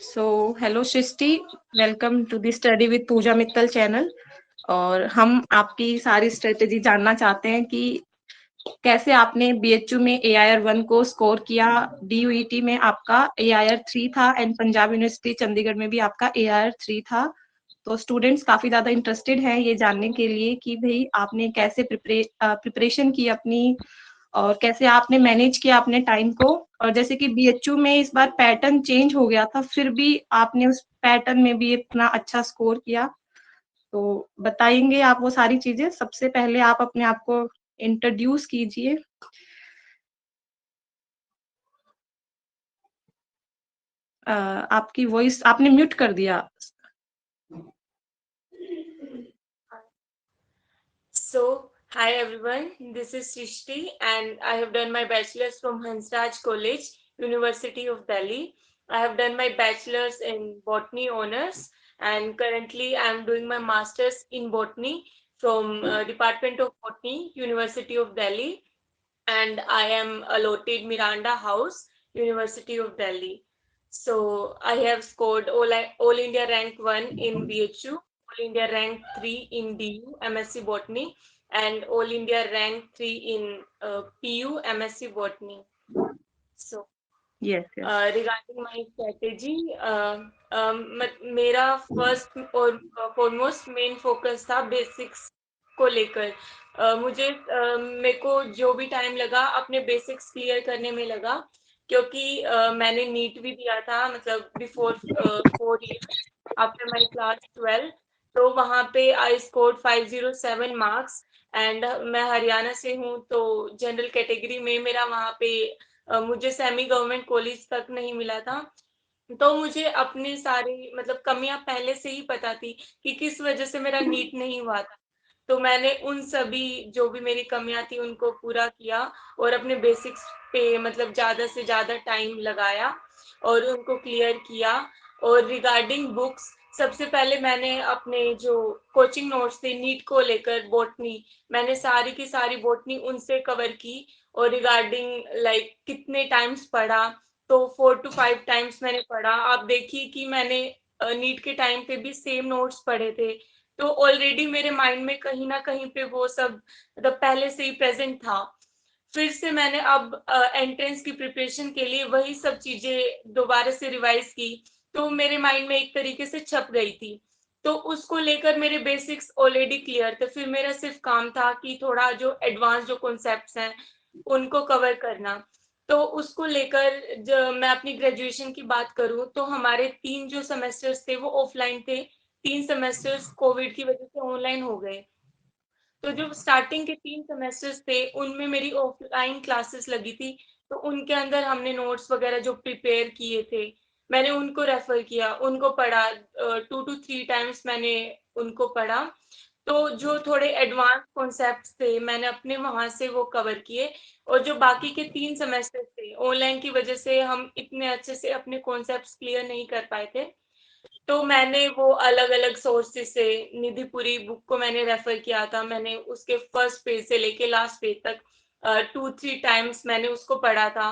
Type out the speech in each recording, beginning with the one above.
Hello Srishti, welcome to the study with Pooja Mittal channel. और हम आपकी सारी स्ट्रेटेजी जानना चाहते हैं कि कैसे आपने बीएचयू में AIR 1 को स्कोर किया, DUET में आपका AIR 3 था एंड पंजाब यूनिवर्सिटी चंडीगढ़ में भी आपका AIR 3 था। तो स्टूडेंट्स काफी ज्यादा इंटरेस्टेड हैं ये जानने के लिए कि भाई आपने कैसे प्रिपरेशन की अपनी, और कैसे आपने मैनेज किया अपने टाइम को। और जैसे कि बीएचयू में इस बार पैटर्न चेंज हो गया था, फिर भी आपने उस पैटर्न में भी इतना अच्छा स्कोर किया। तो बताएंगे आप वो सारी चीजें। सबसे पहले आप अपने आप को इंट्रोड्यूस कीजिए। आपकी वॉइस आपने म्यूट कर दिया। Hi everyone, this is Srishti and I have done my bachelor's from Hansraj College, University of Delhi. I have done my bachelor's in botany honors and currently I am doing my master's in botany from Department of Botany, University of Delhi, and I am allotted Miranda House, University of Delhi. So I have scored all India rank 1 in BHU, All India rank 3 in DU, MSc Botany, and All India rank 3 in PU, MSc Botany. So yes yes. regarding my strategy, मेरा first और foremost main focus था basics को लेकर। मेरे को जो भी time लगा अपने बेसिक्स क्लियर करने में लगा, क्योंकि मैंने नीट भी दिया था, मतलब before 4 years after my class 12। तो वहाँ पे आई स्कोर्ड 507 मार्क्स एंड मैं हरियाणा से हूँ, तो जनरल कैटेगरी में मेरा वहाँ पे मुझे सेमी गवर्नमेंट कॉलेज तक नहीं मिला था। तो मुझे अपने सारे मतलब कमियां पहले से ही पता थी कि किस वजह से मेरा नीट नहीं हुआ था। तो मैंने उन सभी जो भी मेरी कमियां थी उनको पूरा किया और अपने बेसिक्स पे मतलब ज्यादा से ज्यादा टाइम लगाया और उनको क्लियर किया। और रिगार्डिंग बुक्स, सबसे पहले मैंने अपने जो कोचिंग नोट्स थे नीट को लेकर बॉटनी, मैंने सारी की सारी बॉटनी उनसे कवर की। और रिगार्डिंग लाइक कितने टाइम्स पढ़ा, तो 4 to 5 टाइम्स मैंने पढ़ा। आप देखिए कि मैंने नीट के टाइम पे भी सेम नोट्स पढ़े थे, तो ऑलरेडी मेरे माइंड में कहीं ना कहीं पे वो सब मतलब पहले से ही प्रेजेंट था। फिर से मैंने अब एंट्रेंस की प्रिपरेशन के लिए वही सब चीजें दोबारा से रिवाइज की, तो मेरे माइंड में एक तरीके से छप गई थी। तो उसको लेकर मेरे बेसिक्स ऑलरेडी क्लियर थे, फिर मेरा सिर्फ काम था कि थोड़ा जो एडवांस जो कॉन्सेप्ट्स हैं उनको कवर करना। तो उसको लेकर जब मैं अपनी ग्रेजुएशन की बात करूं, तो हमारे 3 जो सेमेस्टर्स थे वो ऑफलाइन थे, 3 सेमेस्टर्स कोविड की वजह से ऑनलाइन हो गए। तो जो स्टार्टिंग के 3 सेमेस्टर्स थे उनमें मेरी ऑफलाइन क्लासेस लगी थी, तो उनके अंदर हमने नोट्स वगैरह जो प्रिपेयर किए थे मैंने उनको रेफर किया, उनको पढ़ा, 2 to 3 टाइम्स मैंने उनको पढ़ा। तो जो थोड़े एडवांस कॉन्सेप्ट्स थे मैंने अपने वहां से वो कवर किए। और जो बाकी के 3 सेमेस्टर थे ऑनलाइन की वजह से हम इतने अच्छे से अपने कॉन्सेप्ट्स क्लियर नहीं कर पाए थे, तो मैंने वो अलग अलग सोर्सेज से निधिपुरी बुक को मैंने रेफर किया था। मैंने उसके फर्स्ट पेज से लेके लास्ट पेज तक 2 3 टाइम्स मैंने उसको पढ़ा था।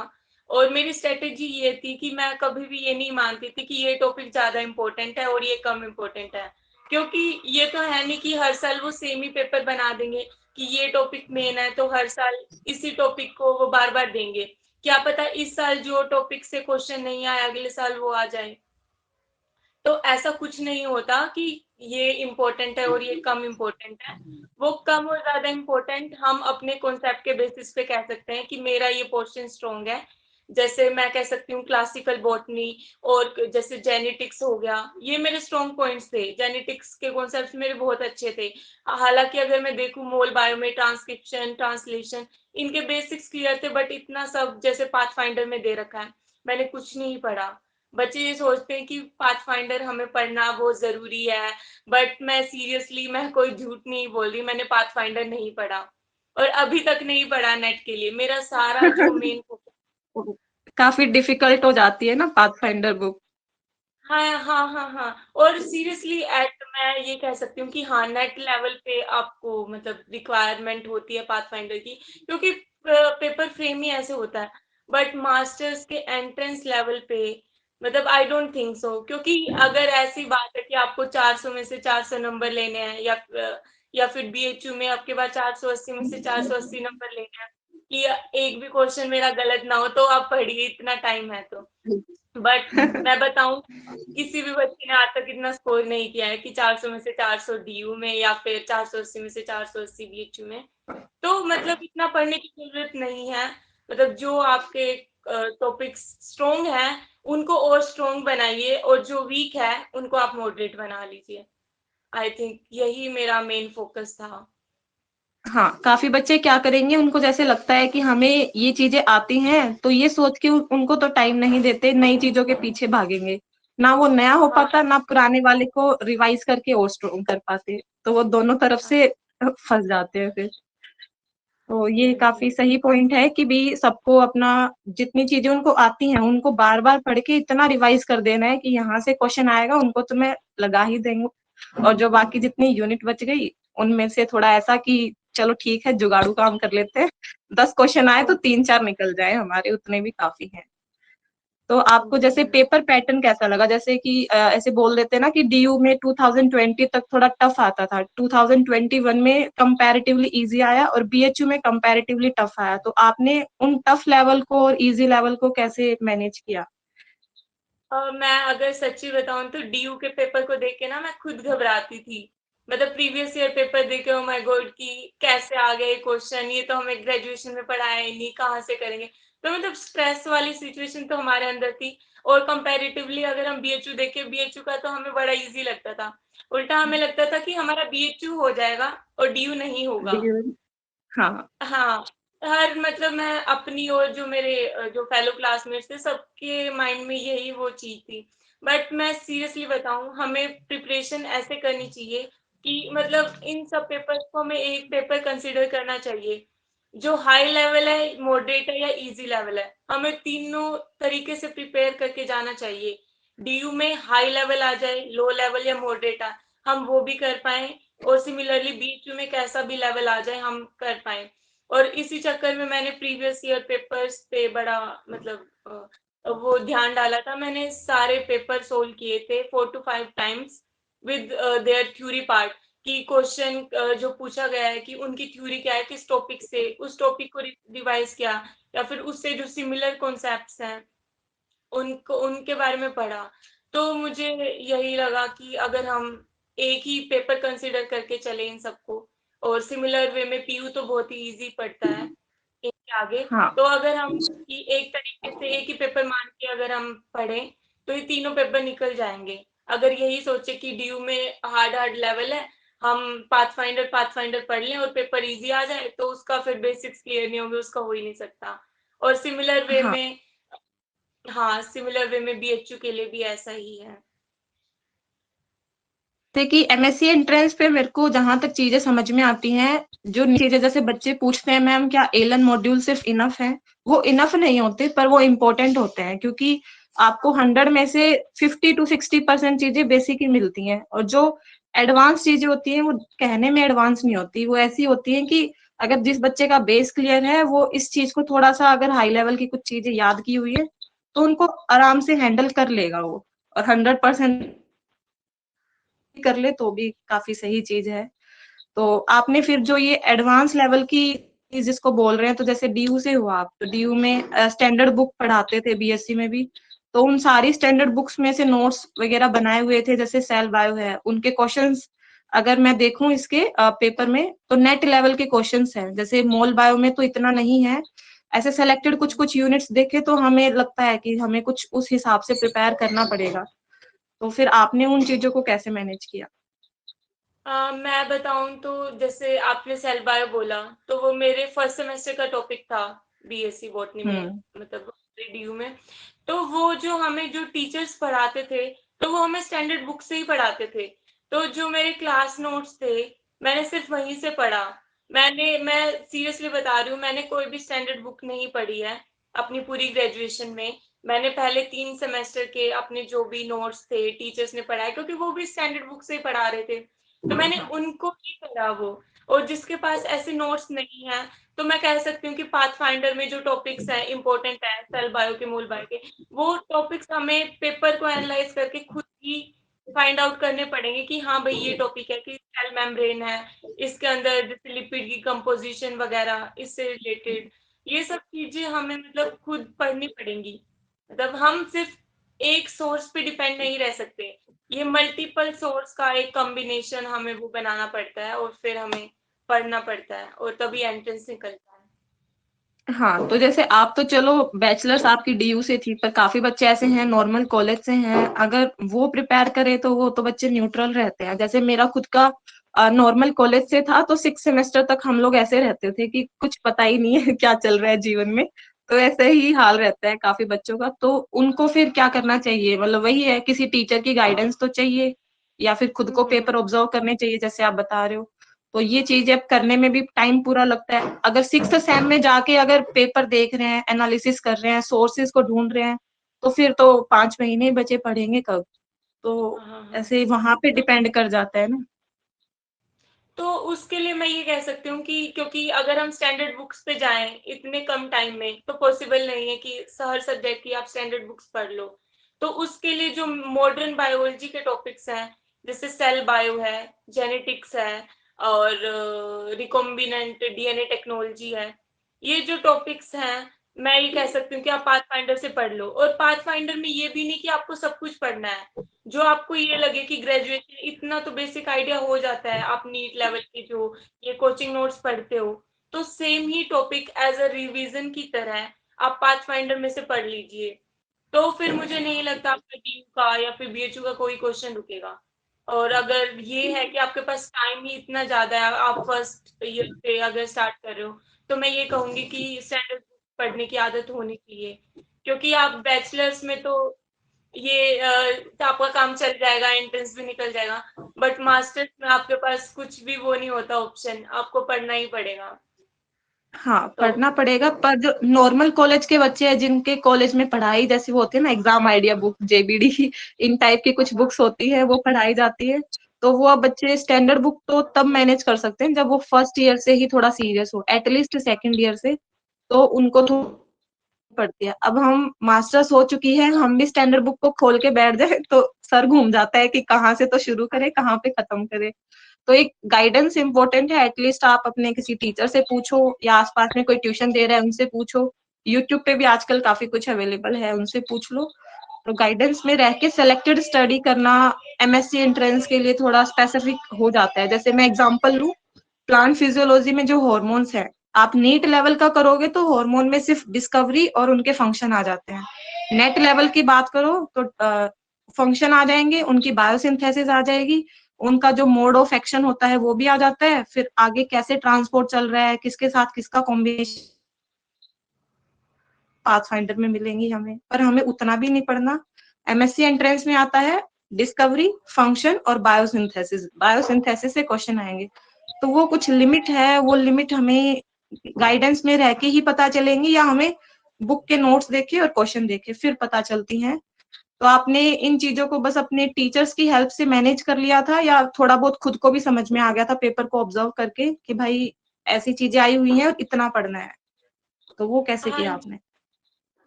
और मेरी स्ट्रेटेजी ये थी कि मैं कभी भी ये नहीं मानती थी कि ये टॉपिक ज्यादा इम्पोर्टेंट है और ये कम इम्पोर्टेंट है, क्योंकि ये तो है नहीं कि हर साल वो सेम ही पेपर बना देंगे कि ये टॉपिक मेन है तो हर साल इसी टॉपिक को वो बार बार देंगे। क्या पता इस साल जो टॉपिक से क्वेश्चन नहीं आया अगले साल वो आ जाए। तो ऐसा कुछ नहीं होता कि ये इम्पोर्टेंट है और ये कम इम्पोर्टेंट है। वो कम और ज्यादा इम्पोर्टेंट हम अपने कॉन्सेप्ट के बेसिस पे कह सकते हैं कि मेरा ये पोर्शन स्ट्रॉन्ग है। जैसे मैं कह सकती हूँ क्लासिकल बॉटनी और जैसे जेनेटिक्स हो गया, ये मेरे स्ट्रॉन्ग पॉइंट्स थे। जेनेटिक्स के कॉन्सेप्ट मेरे बहुत अच्छे थे। हालांकि अगर मैं देखूँ मोल बायो में ट्रांसक्रिप्शन ट्रांसलेशन, इनके बेसिक्स क्लियर थे, बट इतना सब जैसे पाथ फाइंडर में दे रखा है मैंने कुछ नहीं पढ़ा। बच्चे ये सोचते हैं कि पाथ फाइंडर हमें पढ़ना बहुत जरूरी है, बट मैं सीरियसली मैं कोई झूठ नहीं बोल रही, मैंने पाथ फाइंडर नहीं पढ़ा और अभी तक नहीं पढ़ा। नेट के लिए मेरा सारा जो मेन काफी डिफिकल्ट हो जाती है ना पाथफाइंडर बुक। हाँ हाँ हाँ हाँ। और सीरियसली एट मैं ये कह सकती हूँ कि हाँ नेट लेवल पे आपको मतलब रिक्वायरमेंट होती है पाथ फाइंडर की, क्योंकि पेपर फ्रेम ही ऐसे होता है। बट मास्टर्स के एंट्रेंस लेवल पे मतलब आई डोंट थिंक सो, क्योंकि अगर ऐसी बात है कि आपको 400 में से 400 नंबर लेने हैं, या फिर बीएचयू में आपके पास 480 में से 480 नंबर लेने हैं, कि एक भी क्वेश्चन मेरा गलत ना हो, तो आप पढ़िए, इतना टाइम है तो। बट मैं बताऊं, किसी भी बच्चे ने आज तक इतना स्कोर नहीं किया है कि 400 में से 400 डीयू में, या फिर 480 में से 480 बीएचयू में। तो मतलब इतना पढ़ने की जरूरत नहीं है। मतलब जो आपके टॉपिक्स स्ट्रोंग हैं उनको और स्ट्रोंग बनाइए, और जो वीक है उनको आप मॉडरेट बना लीजिए। आई थिंक यही मेरा मेन फोकस था। हाँ, काफी बच्चे क्या करेंगे, उनको जैसे लगता है कि हमें ये चीजें आती हैं, तो ये सोच के उनको तो टाइम नहीं देते, नई चीजों के पीछे भागेंगे। ना वो नया हो हाँ, पाता, ना पुराने वाले को रिवाइज करके और स्ट्रोंग कर पाते, तो वो दोनों तरफ हाँ। से फंस जाते हैं फिर। तो ये जी। काफी सही पॉइंट है कि भी सबको अपना जितनी चीजें उनको आती हैं उनको बार बार पढ़ के इतना रिवाइज कर देना है कि यहाँ से क्वेश्चन आएगा उनको तो मैं लगा ही देंगे। और जो बाकी जितनी यूनिट बच गई उनमें से थोड़ा ऐसा कि चलो ठीक है जुगाड़ू काम कर लेते हैं, 10 क्वेश्चन आए तो 3-4 निकल जाए हमारे, उतने भी काफी हैं। तो आपको जैसे जी। पेपर पैटर्न कैसा लगा, जैसे कि ऐसे बोल देते हैं ना कि डीयू में 2020 तक थोड़ा टफ आता था, 2021 में कंपैरेटिवली इजी आया और बीएचयू में कंपैरेटिवली टफ आया, तो आपने उन टफ लेवल को और इजी लेवल को कैसे मैनेज किया? मैं अगर सच्ची बताऊं तो डीयू के पेपर को देख के ना मैं खुद घबराती थी। मतलब प्रीवियस ईयर पेपर देखे, ओ माय गॉड, कि कैसे आ गए क्वेश्चन, ये तो हमें ग्रेजुएशन में पढ़ाया ही नहीं, कहाँ से करेंगे। तो मतलब स्ट्रेस वाली सिचुएशन तो हमारे अंदर थी। और कंपैरेटिवली अगर हम बीएचयू देखें, बीएचयू का तो हमें बड़ा इजी लगता था। उल्टा हमें लगता था कि हमारा बीएचयू हो जाएगा और डीयू नहीं होगा। डीयू। हाँ। हाँ, हर मतलब मैं अपनी और जो मेरे जो फेलो क्लासमेट्स थे सबके माइंड में यही वो चीज थी। बट मैं सीरियसली बताऊं, हमें प्रिपरेशन ऐसे करनी चाहिए कि मतलब इन सब पेपर्स को हमें एक पेपर कंसिडर करना चाहिए। जो हाई लेवल है, मॉडरेट है, या इजी लेवल है, हमें तीनों तरीके से प्रिपेयर करके जाना चाहिए। डीयू में हाई लेवल आ जाए, लो लेवल या मॉडरेट आ, हम वो भी कर पाए। और सिमिलरली बीच में कैसा भी लेवल आ जाए हम कर पाए। और इसी चक्कर में मैंने प्रीवियस ईयर पेपर्स पे बड़ा मतलब वो ध्यान डाला था। मैंने सारे पेपर सोल्व किए थे 4 to 5 times with their theory part. कि क्वेश्चन जो पूछा गया है कि उनकी थ्योरी क्या है, किस टॉपिक से, उस टॉपिक को रिवाइज किया, या फिर उससे जो सिमिलर कॉन्सेप्ट्स हैं उनको उनके बारे में पढ़ा। तो मुझे यही लगा कि अगर हम एक ही पेपर कंसिडर करके चले इन सबको, और सिमिलर वे में पीयू तो बहुत ही इजी पड़ता है इनके आगे। हाँ। तो अगर हम कि एक तरीके से एक ही पेपर मान के अगर हम पढ़ें, तो ये तीनों पेपर निकल जाएंगे। अगर यही सोचे कि डीयू में हार्ड हार्ड लेवल है, हम पाथफाइंडर पढ़ लें और पेपर इजी आ जाए, तो उसका फिर बेसिक्स क्लियर नहीं होंगे, उसका हो ही नहीं सकता। और सिमिलर वे हाँ, में, हाँ, सिमिलर वे में बीएचयू के लिए भी ऐसा ही है। जैसे कि एमएससी एंट्रेंस पे मेरे को जहां तक चीजें समझ में आती हैं, जो चीजें जैसे बच्चे पूछते हैं मैम क्या एलन मॉड्यूल सिर्फ इनफ है, वो इनफ नहीं होते पर वो इम्पोर्टेंट होते हैं, क्योंकि आपको 100 में से 50 to 60% चीजें बेसिक ही मिलती हैं, और जो एडवांस चीजें होती हैं वो कहने में एडवांस नहीं होती, वो ऐसी होती हैं कि अगर जिस बच्चे का बेस क्लियर है वो इस चीज को थोड़ा सा अगर हाई लेवल की कुछ चीजें याद की हुई है तो उनको आराम से हैंडल कर लेगा वो, और 100% कर ले तो भी काफी सही चीज है। तो आपने फिर जो ये एडवांस लेवल की चीज जिसको बोल रहे हैं, तो जैसे डीयू से हुआ, आप तो डीयू में स्टैंडर्ड बुक पढ़ाते थे बीएससी में भी, तो उन सारी स्टैंडर्ड बुक्स में से नोट्स वगैरह बनाए हुए थे, जैसे सेल बायो है उनके क्वेश्चंस अगर मैं देखूं इसके पेपर में तो नेट लेवल के क्वेश्चंस हैं, जैसे मोल बायो में तो इतना नहीं है, ऐसे सेलेक्टेड कुछ कुछ यूनिट्स देखे तो हमें लगता है कि हमें कुछ उस हिसाब से प्रिपेयर करना पड़ेगा। तो फिर आपने उन चीजों को कैसे मैनेज किया? मैं बताऊं तो जैसे आपने सेल बायो बोला, तो वो मेरे फर्स्ट सेमेस्टर का टॉपिक था बीएससी बॉटनी में, हम्म। मतलब डीयू में। तो वो जो हमें जो टीचर्स पढ़ाते थे, तो वो हमें स्टैंडर्ड बुक से ही पढ़ाते थे। तो जो मेरे क्लास नोट्स थे, मैंने सिर्फ वहीं से पढ़ा। मैं सीरियसली बता रही हूँ, मैंने कोई भी स्टैंडर्ड बुक नहीं पढ़ी है अपनी पूरी ग्रेजुएशन में। मैंने पहले 3 सेमेस्टर के अपने जो भी नोट्स थे टीचर्स ने पढ़ाए, क्योंकि वो भी स्टैंडर्ड बुक से ही पढ़ा रहे थे। तो मैंने उनको ही करा वो। और जिसके पास ऐसे नोट्स नहीं है, तो मैं कह सकती हूँ कि पाथफाइंडर में जो टॉपिक्स हैं इम्पोर्टेंट है सेल बायो के, मोल बायो के, वो टॉपिक्स हमें पेपर को एनालाइज करके खुद ही फाइंड आउट करने पड़ेंगे कि हाँ भाई ये टॉपिक है कि सेल मेम्ब्रेन है, इसके अंदर जैसे लिपिड की कंपोजिशन वगैरह इससे रिलेटेड, ये सब चीजें हमें मतलब खुद पढ़नी पड़ेंगी। मतलब हम सिर्फ एक सोर्स पे डिपेंड नहीं रह सकते, ये मल्टीपल सोर्स का एक कॉम्बिनेशन हमें वो बनाना पड़ता है और फिर हमें पढ़ना पड़ता है और तभी एंट्रेंस निकलता है। हाँ, तो जैसे आप तो चलो बैचलर्स आपकी डीयू से थी, पर काफी बच्चे ऐसे हैं नॉर्मल कॉलेज से हैं, अगर वो प्रिपेयर करे तो वो तो बच्चे न्यूट्रल रहते हैं। जैसे मेरा खुद का नॉर्मल कॉलेज से था, तो 6 सेमेस्टर तक हम लोग ऐसे रहते थे कि कुछ पता ही नहीं है क्या चल रहा है जीवन में। तो ऐसे ही हाल रहता है काफी बच्चों का। तो उनको फिर क्या करना चाहिए? मतलब वही है, किसी टीचर की गाइडेंस तो चाहिए, या फिर खुद को पेपर ऑब्जर्व करने चाहिए जैसे आप बता रहे हो। तो ये चीजें अब करने में भी टाइम पूरा लगता है। अगर 6th सेम में जाके अगर पेपर देख रहे हैं, एनालिसिस कर रहे हैं, सोर्सेज को ढूंढ रहे हैं, तो फिर तो 5 महीने बचे, पढ़ेंगे कब? तो हाँ हाँ हाँ। ऐसे वहां पे डिपेंड कर जाता है ना। तो उसके लिए मैं ये कह सकती हूँ कि क्योंकि अगर हम स्टैंडर्ड बुक्स पे जाएं इतने कम टाइम में तो पॉसिबल नहीं है कि हर सब्जेक्ट की आप स्टैंडर्ड बुक्स पढ़ लो। तो उसके लिए जो मॉडर्न बायोलॉजी के टॉपिक्स हैं, जैसे सेल बायो है, जेनेटिक्स है, और रिकॉम्बिनेंट डीएनए टेक्नोलॉजी है, ये जो टॉपिक्स हैं मैं ये कह सकती हूँ कि आप पाथ फाइंडर से पढ़ लो। और पाथ फाइंडर में ये भी नहीं कि आपको सब कुछ पढ़ना है, जो आपको ये लगे कि ग्रेजुएशन इतना तो बेसिक आइडिया हो जाता है, आप नीट लेवल के जो ये कोचिंग नोट्स पढ़ते हो, तो सेम ही टॉपिक एज अ रिवीजन की तरह आप पाथ फाइंडर में से पढ़ लीजिए। तो फिर मुझे नहीं लगता आपका टीयू का या फिर बीएचयू का कोई क्वेश्चन रुकेगा। और अगर ये है कि आपके पास टाइम ही इतना ज्यादा है, आप फर्स्ट ईयर से अगर स्टार्ट कर रहे हो, तो मैं ये कहूंगी कि स्टैंडर्ड पढ़ने की आदत होनी चाहिए। क्योंकि आप बैचलर्स में तो ये तो आपका काम चल जाएगा, एंट्रेंस भी निकल जाएगा, बट मास्टर्स में आपके पास कुछ भी वो नहीं होता ऑप्शन, आपको पढ़ना ही पड़ेगा। हाँ, तो पढ़ना पड़ेगा। पर जो नॉर्मल कॉलेज के बच्चे हैं, जिनके कॉलेज में पढ़ाई जैसे वो होती है ना, एग्जाम आइडिया बुक, जेबीडी, इन टाइप की कुछ बुक्स होती है, वो पढ़ाई जाती है। तो वो अब बच्चे स्टैंडर्ड बुक तो तब मैनेज कर सकते हैं जब वो फर्स्ट ईयर से ही थोड़ा सीरियस हो, एटलीस्ट सेकंड ईयर से। तो उनको तो पड़ती है। अब हम मास्टर्स हो चुकी है, हम भी स्टैंडर्ड बुक को खोल के बैठ जाए तो सर घूम जाता है कि कहाँ से तो शुरू करें, कहाँ पे खत्म करें। तो एक गाइडेंस इंपॉर्टेंट है। एटलीस्ट आप अपने किसी टीचर से पूछो, या आसपास में कोई ट्यूशन दे रहा है उनसे पूछो। यूट्यूब पे भी आजकल काफी कुछ अवेलेबल है, उनसे पूछ लो। तो गाइडेंस में रह के सिलेक्टेड स्टडी करना एमएससी एंट्रेंस के लिए थोड़ा स्पेसिफिक हो जाता है। जैसे मैं एग्जांपल लूं, प्लांट फिजियोलॉजी में जो हॉर्मोन्स है, आप नीट लेवल का करोगे तो हार्मोन में सिर्फ डिस्कवरी और उनके फंक्शन आ जाते हैं। नेट लेवल की बात करो तो फंक्शन आ जाएंगे, उनकी बायोसिंथेसिस आ जाएगी, उनका जो मोड ऑफ एक्शन होता है वो भी आ जाता है, फिर आगे कैसे ट्रांसपोर्ट चल रहा है, किसके साथ किसका कॉम्बिनेशन पाथफाइंडर में मिलेंगी हमें। पर हमें उतना भी नहीं पढ़ना। एमएससी एंट्रेंस में आता है डिस्कवरी, फंक्शन और बायोसिंथेसिस। बायोसिंथेसिस से क्वेश्चन आएंगे, तो वो कुछ लिमिट है, वो लिमिट हमें गाइडेंस में रह के ही पता चलेंगी, या हमें बुक के नोट्स देखे और क्वेश्चन देखे फिर पता चलती हैं। तो आपने इन चीजों को बस अपने टीचर्स की हेल्प से मैनेज कर लिया था, या थोड़ा बहुत खुद को भी समझ में आ गया था पेपर को ऑब्जर्व करके कि भाई ऐसी चीजें आई हुई हैं और इतना पढ़ना है? तो वो कैसे हाँ, किया आपने?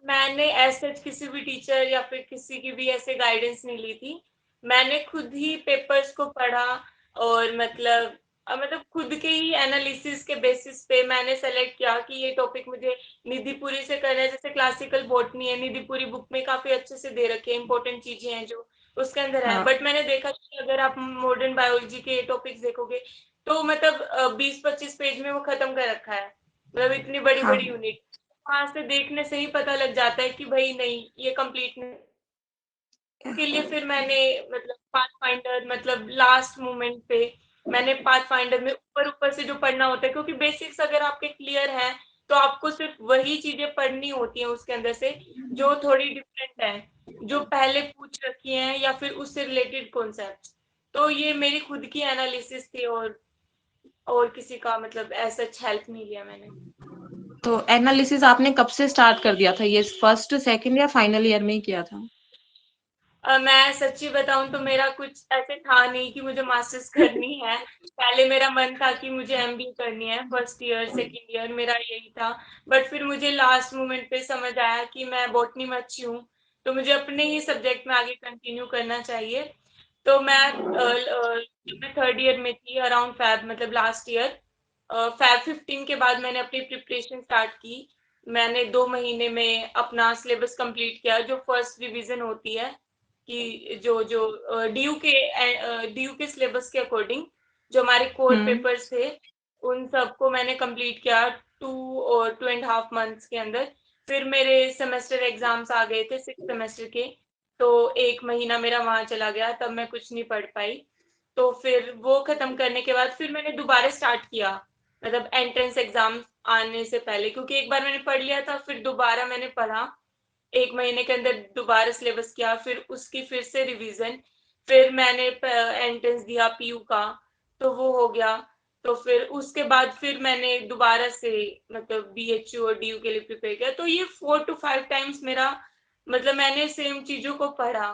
मैंने ऐसे किसी भी टीचर या फिर किसी की भी ऐसे गाइडेंस नहीं ली थी। मैंने खुद ही पेपर्स को पढ़ा और मतलब खुद के ही एनालिसिस के बेसिस पे मैंने सेलेक्ट किया कि ये टॉपिक मुझे निधिपुरी से करना है। जैसे क्लासिकल बॉटनी है, निधिपुरी बुक में काफी अच्छे से दे रखे हैं, इंपॉर्टेंट चीजें हैं जो उसके अंदर है। हाँ। बट मैंने देखा कि अगर आप मॉडर्न बायोलॉजी के टॉपिक्स देखोगे तो मतलब 20-25 पेज में वो खत्म कर रखा है, मतलब इतनी बड़ी हाँ। बड़ी यूनिट। वहां से देखने से ही पता लग जाता है कि भाई नहीं ये कंप्लीट नहीं। उसके लिए फिर मैंने मतलब पाथ फाइंडर मतलब लास्ट मोमेंट पे मैंने पाथ फाइंडर में ऊपर ऊपर से जो पढ़ना होता है, क्योंकि बेसिक्स अगर आपके क्लियर है तो आपको सिर्फ वही चीजें पढ़नी होती हैं उसके अंदर से जो थोड़ी डिफरेंट है, जो पहले पूछ रखी हैं या फिर उससे रिलेटेड कॉन्सेप्ट। तो ये मेरी खुद की एनालिसिस थी और किसी का मतलब ऐसा हेल्प नहीं लिया मैंने। तो एनालिसिस आपने कब से स्टार्ट कर दिया था? ये फर्स्ट, सेकंड या फाइनल ईयर में ही किया था? मैं सच्ची बताऊं तो मेरा कुछ ऐसे था नहीं कि मुझे मास्टर्स करनी है। पहले मेरा मन था कि मुझे एमबीए करनी है, फर्स्ट ईयर सेकंड ईयर मेरा यही था। बट फिर मुझे लास्ट मोमेंट पे समझ आया कि मैं बॉटनी में अच्छी हूँ, तो मुझे अपने ही सब्जेक्ट में आगे कंटिन्यू करना चाहिए। तो जब मैं थर्ड ईयर में थी, अराउंड फैब मतलब लास्ट ईयर फैब 15 के बाद मैंने अपनी प्रिपरेशन स्टार्ट की। मैंने 2 महीने में अपना सिलेबस कंप्लीट किया, जो फर्स्ट रिवीजन होती है कि जो जो डीयू के सिलेबस के अकॉर्डिंग जो हमारे कोर हम्म। पेपर्स थे, उन सबको मैंने कंप्लीट किया 2 और 2.5 मंथ्स के अंदर। फिर मेरे सेमेस्टर एग्जाम्स आ गए थे 6 सेमेस्टर के, तो 1 महीना मेरा वहां चला गया, तब मैं कुछ नहीं पढ़ पाई। तो फिर वो खत्म करने के बाद फिर मैंने दोबारा स्टार्ट किया, मतलब एंट्रेंस एग्जाम आने से पहले, क्योंकि एक बार मैंने पढ़ लिया था, फिर दोबारा मैंने पढ़ा। 1 महीने के अंदर दोबारा सिलेबस किया, फिर उसकी फिर से रिवीजन। फिर मैंने एंट्रेंस दिया पीयू का, तो वो हो गया। तो फिर उसके बाद फिर मैंने दोबारा से मतलब बीएचयू और डीयू के लिए प्रिपेयर किया। तो ये 4 to 5 टाइम्स मेरा मतलब मैंने सेम चीजों को पढ़ा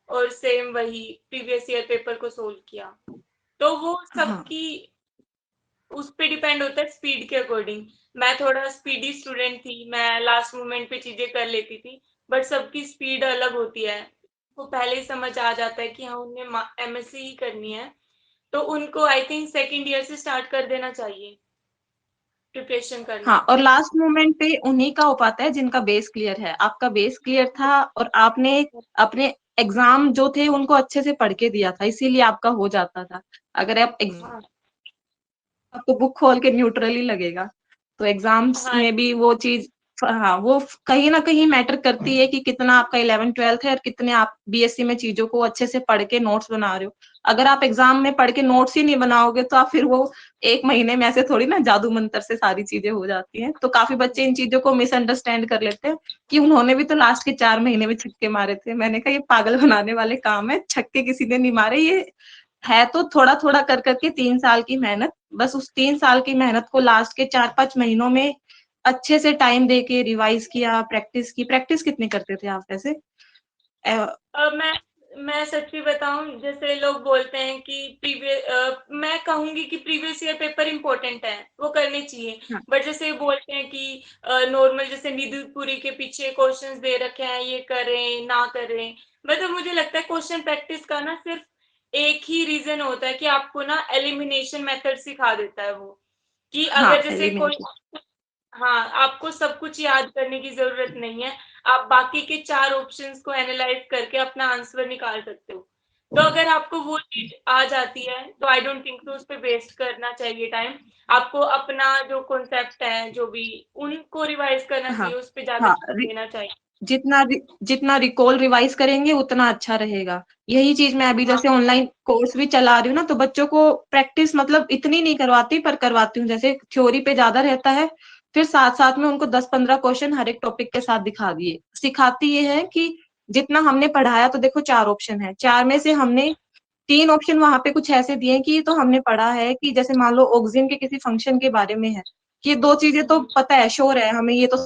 और सेम वही प्रीवियस ईयर पेपर को सोल्व किया। तो वो हाँ सबकी उस पे डिपेंड होता है स्पीड के अकॉर्डिंग। मैं थोड़ा स्पीडी स्टूडेंट थी, मैं लास्ट मोमेंट पे चीजें कर लेती थी। बट सबकी स्पीड अलग होती है, वो पहले ही समझ आ जाता है कि हाँ उन्हें एमएससी ही करनी है, तो उनको आई थिंक सेकेंड ईयर से स्टार्ट कर देना चाहिए प्रिपरेशन हाँ, करना। और लास्ट मोमेंट पे उन्हीं का हो पाता है जिनका बेस क्लियर है। आपका बेस क्लियर था और आपने अपने एग्जाम जो थे उनको अच्छे से पढ़ के दिया था, इसीलिए आपका हो जाता था। अगर आप हाँ आपको बुक खोल के न्यूट्रल ही लगेगा, तो एग्जाम्स हाँ में भी वो चीज, हाँ, वो कहीं ना कहीं मैटर करती है कि कितना आपका 11th 12th है और कितने आप बीएससी में चीजों को अच्छे से पढ़ के नोट्स बना रहे हो। अगर आप एग्जाम में पढ़ के नोट्स ही नहीं बनाओगे तो आप फिर वो 1 महीने में ऐसे थोड़ी ना जादू मंत्र से सारी चीजें हो जाती हैं। तो काफी बच्चे इन चीजों को मिसअंडरस्टैंड कर लेते हैं कि उन्होंने भी तो लास्ट के 4 महीने में छक्के मारे थे। मैंने कहा ये पागल बनाने वाले काम है, छक्के किसी ने नहीं मारे। ये है तो थोड़ा थोड़ा कर करके 3 साल की मेहनत, बस उस 3 साल की मेहनत को लास्ट के 4 5 महीनों में अच्छे से टाइम दे के रिवाइज किया, प्रैक्टिस की। प्रैक्टिस कितनी करते थे आप वैसे? अ, अब मैं सच्ची बताऊं, जैसे लोग बोलते हैं कि मैं कहूंगी कि प्रीवियस ईयर पेपर इंपॉर्टेंट है, वो करने चाहिए। हाँ बट जैसे बोलते हैं कि नॉर्मल जैसे निधि पुरी के पीछे क्वेश्चंस दे रखे हैं, ये करें ना करें। मतलब मुझे लगता है क्वेश्चन प्रैक्टिस का ना सिर्फ एक ही रीजन होता है कि आपको ना एलिमिनेशन मेथड सिखा देता है वो, कि हाँ, अगर जैसे कोई, एलिमिनेशन। हाँ, आपको सब कुछ याद करने की जरूरत नहीं है। आप बाकी के 4 ऑप्शंस को एनालाइज करके अपना आंसर निकाल सकते हो। तो अगर आपको वो चीज आ जाती है तो आई डोंट थिंक तो उस पर वेस्ट करना चाहिए टाइम। आपको अपना जो कॉन्सेप्ट है जो भी, उनको रिवाइज करना हाँ चाहिए, उस पर ज्यादा हाँ, ध्यान देना चाहिए। जितना रिकॉल रिवाइज करेंगे उतना अच्छा रहेगा। यही चीज मैं अभी हाँ जैसे ऑनलाइन कोर्स भी चला रही हूँ ना, तो बच्चों को प्रैक्टिस मतलब इतनी नहीं करवाती पर करवाती हूँ। जैसे थ्योरी पे ज्यादा रहता है, फिर साथ साथ में उनको 10 15 क्वेश्चन हर एक टॉपिक के साथ दिखा दिए। सिखाती ये है कि जितना हमने पढ़ाया, तो देखो 4 ऑप्शन है, 4 में से हमने 3 ऑप्शन वहां पे कुछ ऐसे दिए कि ये तो हमने पढ़ा है, कि जैसे मान लो ऑक्सीजन के किसी फंक्शन के बारे में है, कि ये 2 चीजें तो पता है, श्योर है हमें, ये तो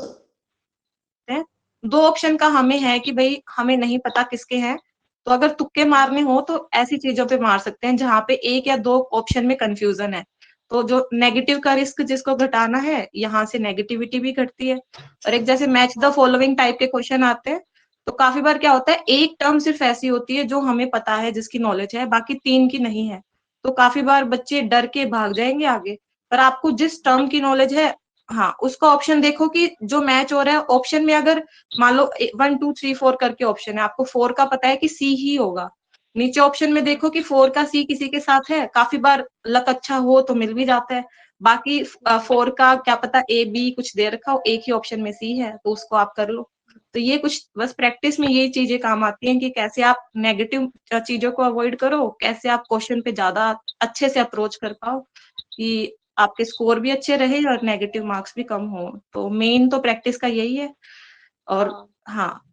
हैं। 2 ऑप्शन का हमें है कि भाई हमें नहीं पता किसके हैं, तो अगर तुक्के मारने हो तो ऐसी चीजों पे मार सकते हैं जहां पे 1 या 2 ऑप्शन में कंफ्यूजन है। तो जो नेगेटिव का रिस्क जिसको घटाना है, यहाँ से नेगेटिविटी भी घटती है। और एक जैसे मैच द फॉलोइंग टाइप के क्वेश्चन आते हैं, तो काफी बार क्या होता है, एक टर्म सिर्फ ऐसी होती है जो हमें पता है, जिसकी नॉलेज है, बाकी 3 की नहीं है। तो काफी बार बच्चे डर के भाग जाएंगे आगे। पर आपको जिस टर्म की नॉलेज है, हाँ, उसका ऑप्शन देखो कि जो मैच हो रहा है ऑप्शन में, अगर मान लो 1 2 3 4 करके ऑप्शन है, आपको 4 का पता है कि सी ही होगा, नीचे ऑप्शन में देखो कि 4 का सी किसी के साथ है, काफी बार लक अच्छा हो तो मिल भी जाता है। बाकी 4 का क्या पता ए बी कुछ दे रखा हो, एक ही ऑप्शन में सी है, तो उसको आप कर लो। तो ये कुछ बस प्रैक्टिस में यही चीजें काम आती हैं कि कैसे आप नेगेटिव चीजों को अवॉइड करो, कैसे आप क्वेश्चन पे ज्यादा अच्छे से अप्रोच कर पाओ कि आपके स्कोर भी अच्छे रहे और नेगेटिव मार्क्स भी कम हो। तो मेन तो प्रैक्टिस का यही है। और हाँ हाँ,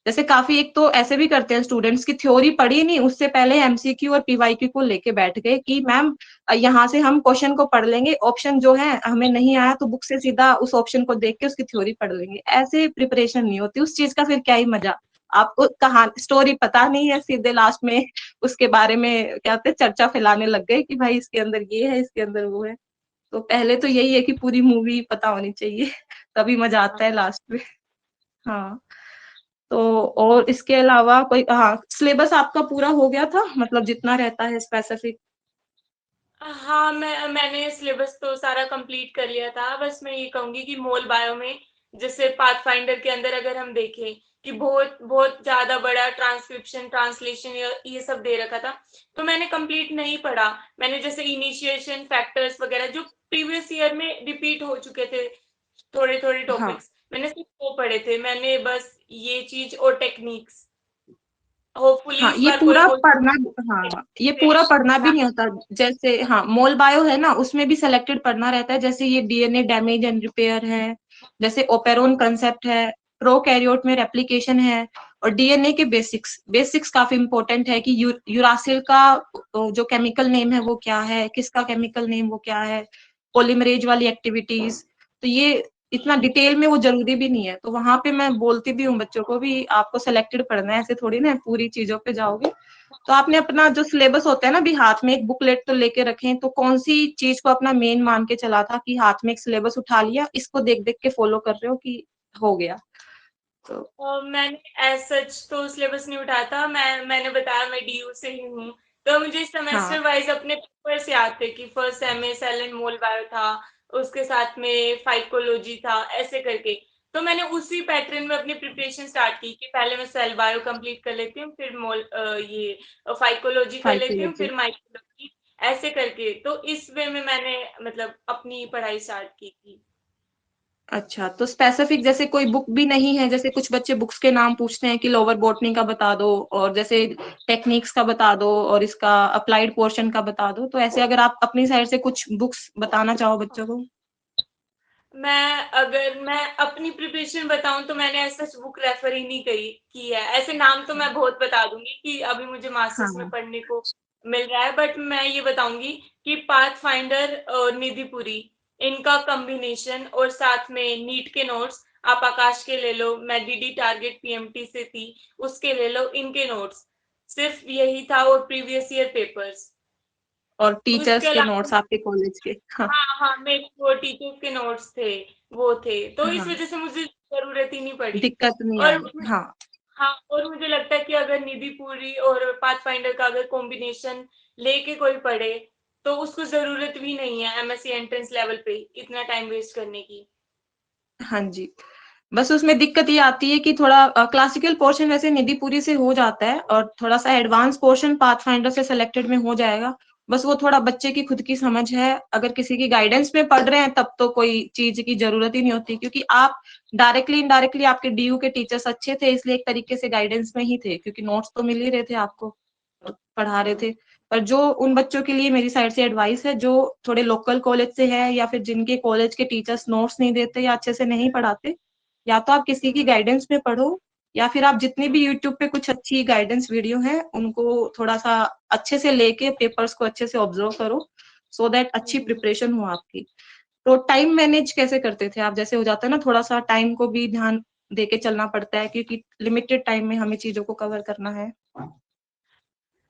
जैसे काफी एक तो ऐसे भी करते हैं स्टूडेंट्स की थ्योरी पढ़ी नहीं, उससे पहले एमसीक्यू और पीवाईक्यू को लेके बैठ गए कि मैम यहाँ से हम क्वेश्चन को पढ़ लेंगे, ऑप्शन जो है हमें नहीं आया तो बुक से सीधा उस ऑप्शन को देख के उसकी थ्योरी पढ़ लेंगे। ऐसे प्रिपरेशन नहीं होती, उस चीज का फिर क्या ही मजा। आपको कहानी स्टोरी पता नहीं है, सीधे लास्ट में उसके बारे में क्या कहते हैं चर्चा फैलाने लग गए कि भाई इसके अंदर ये है, इसके अंदर वो है। तो पहले तो यही है कि पूरी मूवी पता होनी चाहिए, तभी मजा आता है लास्ट में। हाँ, तो और इसके अलावा कोई, हाँ, सिलेबस आपका पूरा हो गया था, मतलब जितना रहता है स्पेसिफिक? हाँ, मैंने सिलेबस तो सारा कंप्लीट कर लिया था। बस मैं ये कहूँगी कि मोल बायो में जैसे पाथफाइंडर के अंदर अगर हम देखें कि बहुत बहुत ज़्यादा बड़ा ट्रांसक्रिप्शन, ट्रांसलेशन ये सब दे रखा था, तो मैंने कंप्लीट नहीं पढ़ा। मैंने जैसे इनिशिएशन, फैक्टर्स वगैरह जो प्रीवियस ईयर में रिपीट हो चुके थे, थोड़े-थोड़े हाँ, टॉपिक्स, मैंने सिर्फ वो पढ़े थे। मैंने बस ये चीज़ और टेक्निक्स, होपफुली हाँ, इस ये बार कोई पूरा पढ़ना, क्वेश्चन हाँ, ये पूरा पढ़ना भी नहीं होता। जैसे हाँ, मोल बायो है ना, उसमें भी सिलेक्टेड पढ़ना रहता है। जैसे ये डीएनए डैमेज एंड रिपेयर है, जैसे ओपेरोन कंसेप्ट है, प्रोकैरियोट में रेप्लिकेशन है, और डीएनए के बेसिक्स बेसिक्स काफी इंपॉर्टेंट है कि यूरासिल का जो केमिकल नेम है वो क्या है, किसका केमिकल नेम वो क्या है, पॉलीमरेज वाली एक्टिविटीज। तो ये इतना डिटेल में वो जरूरी भी नहीं है, तो वहां पे मैं बोलती भी हूँ बच्चों को भी आपको सिलेक्टेड पढ़ना है, ऐसे थोड़ी ना पूरी चीजों पे जाओगे। तो आपने अपना जो सिलेबस होता है ना, भी हाथ में एक बुकलेट तो लेके रखें, तो कौन सी चीज को अपना मेन मान के चला था कि हाथ में एक सिलेबस उठा लिया, इसको देख देख के फॉलो कर रहे हो कि हो गया? तो मैंने एज सच तो सिलेबस नहीं उठाया था। मैंने बताया मैं डीयू से ही हूँ, तो मुझे हाँ, सेमेस्टर वाइज अपने पेपर से याद थे कि फर्स्ट सेम में सेल एंड मोल बायो था, उसके साथ में फाइकोलॉजी था, ऐसे करके। तो मैंने उसी पैटर्न में अपनी प्रिपरेशन स्टार्ट की कि पहले मैं सेल बायो कंप्लीट कर लेती हूँ, फिर ये फाइकोलॉजी कर लेती हूँ, साइकोलॉजी। फिर माइकोलॉजी, ऐसे करके। तो इस वे में मैंने मतलब अपनी पढ़ाई स्टार्ट की थी। अच्छा, तो स्पेसिफिक जैसे कोई बुक भी नहीं है, जैसे कुछ बच्चे बुक्स के नाम पूछते हैं कि लोअर बॉटनी का बता दो, और जैसे टेक्निक्स का बता दो, और इसका अप्लाइड पोर्शन का बता दो, तो ऐसे अगर आप अपनी साइड से कुछ बुक्स बताना चाहो बच्चों को? अगर मैं अपनी प्रिपरेशन बताऊं तो मैंने ऐसा बुक रेफर ही नहीं करी की है। ऐसे नाम तो मैं बहुत बता दूंगी कि अभी मुझे मास्टर्स में हाँ, पढ़ने को मिल रहा है, बट मैं ये बताऊंगी कि पाथ फाइंडर और निधिपुरी, इनका कॉम्बिनेशन, और साथ में नीट के नोट्स, आप आकाश के ले लो, मैं डीडी टारगेट पीएमटी से थी, उसके ले लो, इनके नोट्स, सिर्फ यही था, और प्रीवियस ईयर पेपर्स। और उसके टीचर्स के अलावा नोट्स आपके कॉलेज के? हाँ, हाँ, हाँ, मेरे वो टीचर्स के नोट्स थे, वो थे। तो इस हाँ, वज़ह से मुझे ज़रूरत ही नहीं पड़ी। दिक्कत नहीं और आई। हाँ, हाँ, और मुझे लगता है कि अगर निधि पूरी और पाथफाइंडर का अगर कॉम्बिनेशन लेके कोई पढ़े, तो उसको ज़रूरत भी नहीं है एमएससी एंट्रेंस लेवल पे इतना टाइम वेस्ट करने की। हाँ जी। बस उसमें दिक्कत ये आती है कि थोड़ा क्लासिकल पोर्शन वैसे निधिपुरी से हो जाता है, और थोड़ा सा एडवांस पोर्शन पाथफाइंडर से सिलेक्टेड में हो जाएगा। बस वो थोड़ा बच्चे की खुद की समझ है, अगर किसी की गाइडेंस में पढ़ रहे हैं तब तो कोई चीज की जरूरत ही नहीं होती, क्योंकि आप डायरेक्टली इनडायरेक्टली आपके डीयू के टीचर्स अच्छे थे, इसलिए एक तरीके से गाइडेंस में ही थे, क्योंकि नोट्स तो मिल ही रहे थे आपको, पढ़ा रहे थे। पर जो उन बच्चों के लिए मेरी साइड से एडवाइस है, जो थोड़े लोकल कॉलेज से है, या फिर जिनके कॉलेज के टीचर्स नोट्स नहीं देते या अच्छे से नहीं पढ़ाते, या तो आप किसी की हुँ। गाइडेंस में पढ़ो, या फिर आप जितनी भी यूट्यूब पे कुछ अच्छी गाइडेंस वीडियो है उनको थोड़ा सा अच्छे से लेके पेपर्स को अच्छे से ऑब्जर्व करो, सो दैट हुँ, अच्छी हुँ। प्रिपरेशन हो आपकी। तो टाइम मैनेज कैसे करते थे आप? जैसे हो जाता है ना, थोड़ा सा टाइम को भी ध्यान देके चलना पड़ता है, क्योंकि लिमिटेड टाइम में हमें चीजों को कवर करना है।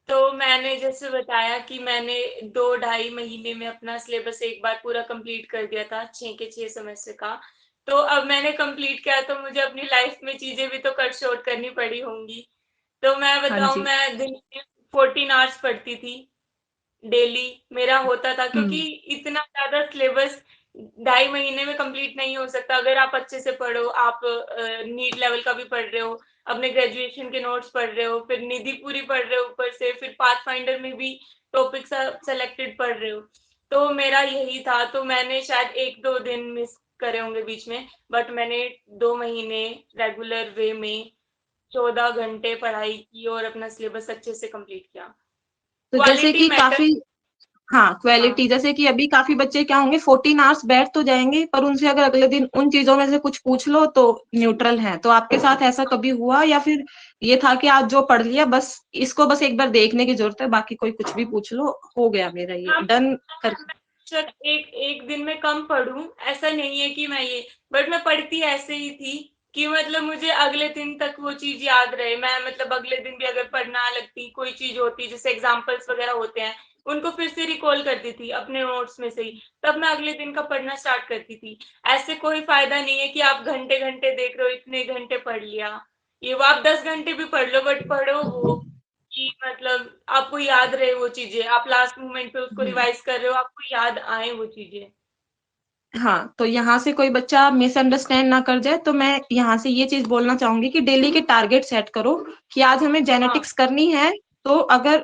तो मैंने जैसे बताया कि मैंने 2 ढाई महीने में अपना सिलेबस एक बार पूरा कंप्लीट कर दिया था, 6 के 6 सेमेस्टर का। तो अब मैंने कंप्लीट किया, तो मुझे अपनी लाइफ में चीज़ें भी तो कट शॉर्ट करनी पड़ी होंगी। तो मैं हाँ बताऊँ, जी। मैं दिन में 14 आवर्स पढ़ती थी। डेली मेरा होता था, क्योंकि हम्म। इतना ज़्यादा सिलेबस ढाई महीने में कंप्लीट नहीं हो सकता। अगर आप अच्छे से पढ़ो, आप नीट लेवल का भी पढ़ रहे हो, अपने ग्रेजुएशन के नोट्स पढ़ रहे हो, फिर निधि पूरी पढ़ रहे हो ऊपर से, फिर पाथफाइंडर में भी टॉपिक सेलेक्टेड पढ़ रहे हो। तो मेरा यही था, तो मैंने शायद 1-2 दिन मिस करे होंगे बीच में, बट मैंने 2 महीने रेगुलर वे में 14 घंटे पढ़ाई की और अपना सिलेबस अच्छे से कंप्लीट किया। तो जैसे क्वालिटी कि मैटर। काफी, हाँ, हाँ। क्वालिटी, जैसे कि अभी काफी बच्चे क्या होंगे, 14 आवर्स बैठ तो जाएंगे, पर उनसे अगर अगले दिन उन चीजों में से कुछ पूछ लो तो न्यूट्रल हैं। तो आपके साथ ऐसा कभी हुआ, या फिर ये था कि आज जो पढ़ लिया बस इसको बस एक बार देखने की जरूरत है, बाकी कोई कुछ भी पूछ लो, हो गया मेरा ये हाँ, डन कर? मैं एक एक दिन में कम पढ़ूं, ऐसा नहीं है कि मैं ये, बट मैं पढ़ती ऐसे ही थी। कि मतलब मुझे अगले दिन तक वो चीज याद रहे। मैं मतलब अगले दिन भी अगर पढ़ना लगती, कोई चीज होती जैसे एग्जाम्पल्स वगैरह होते हैं, उनको फिर से रिकॉल करती थी अपने नोट्स में से ही, तब मैं अगले दिन का पढ़ना स्टार्ट करती थी। ऐसे कोई फायदा नहीं है कि आप घंटे घंटे देख रहे हो, इतने घंटे पढ़ लिया, ये वो आप 10 घंटे भी पढ़ लो, बट पढ़ो वो कि मतलब आपको याद रहे वो चीजें, आप लास्ट मोमेंट पे उसको रिवाइज कर रहे हो, आपको याद आए वो चीजें। हाँ, तो यहाँ से कोई बच्चा मिसअंडरस्टैंड ना कर जाए, तो मैं यहाँ से ये चीज बोलना चाहूंगी कि डेली के टारगेट सेट करो कि आज हमें हाँ जेनेटिक्स करनी है। तो अगर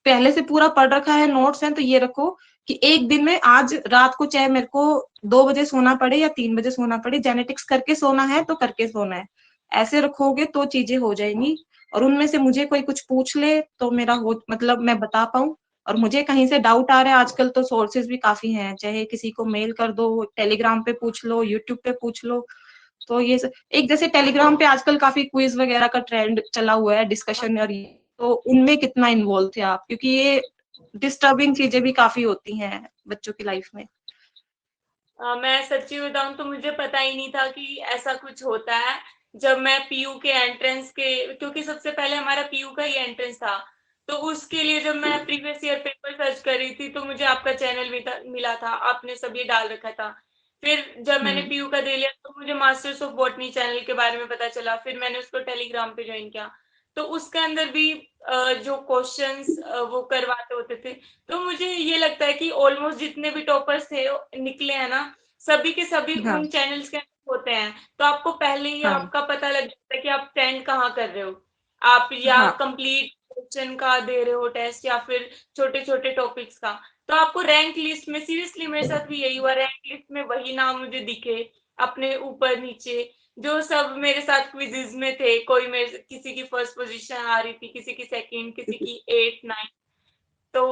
पहले से पूरा पढ़ रखा है, नोट्स हैं, तो ये रखो कि एक दिन में आज रात को चाहे मेरे को 2 बजे सोना पड़े या 3 बजे सोना पड़े, जेनेटिक्स करके सोना है तो करके सोना है। ऐसे रखोगे तो चीजें हो जाएंगी। और उनमें से मुझे कोई कुछ पूछ ले तो मेरा हो मतलब मैं बता पाऊं। और मुझे कहीं से डाउट आ रहा है, आजकल तो सोर्सेज भी काफी हैं, चाहे किसी को मेल कर दो, टेलीग्राम पे पूछ लो, यूट्यूब पे पूछ लो। तो एक जैसे टेलीग्राम पे आजकल काफी क्विज वगैरह का ट्रेंड चला हुआ है, डिस्कशन, और ये तो उनमें कितना इन्वॉल्व थे आप, क्योंकि ये डिस्टर्बिंग चीजें भी काफी होती हैं बच्चों की लाइफ में। मैं सच्ची बताऊं तो मुझे पता ही नहीं था कि ऐसा कुछ होता है। जब मैं पीयू के एंट्रेंस के, क्योंकि सबसे पहले हमारा पीयू का ही एंट्रेंस था, तो उसके लिए जब मैं प्रीवियस ईयर पेपर सर्च कर रही थी तो मुझे आपका चैनल मिला था, आपने सब ये डाल रखा था। फिर जब मैंने हम्म। पीयू का दे लिया तो मुझे मास्टर्स ऑफ बॉटनी चैनल के बारे में पता चला, फिर मैंने उसको टेलीग्राम पे ज्वाइन किया। तो उसके अंदर भी जो क्वेश्चंस वो करवाते होते थे। तो मुझे ये लगता है कि ऑलमोस्ट जितने भी टॉपर्स थे निकले हैं ना, सभी के सभी हाँ। उन चैनल्स के अंदर होते हैं। तो आपको पहले ही हाँ। आपका पता लग जाता है कि आप स्टैंड कहाँ कर रहे हो। आप या हाँ। कंप्लीट क्वेश्चन का दे रहे हो टेस्ट, या फिर छोटे छोटे टॉपिक्स का। तो आपको रैंक लिस्ट में, सीरियसली मेरे साथ भी यही हुआ, रैंक लिस्ट में वही नाम मुझे दिखे अपने ऊपर नीचे, जो सब मेरे साथ क्विज़िज़ में थे। कोई मेरे, किसी की फर्स्ट पोजीशन आ रही थी, किसी की सेकंड, किसी की 8 9। तो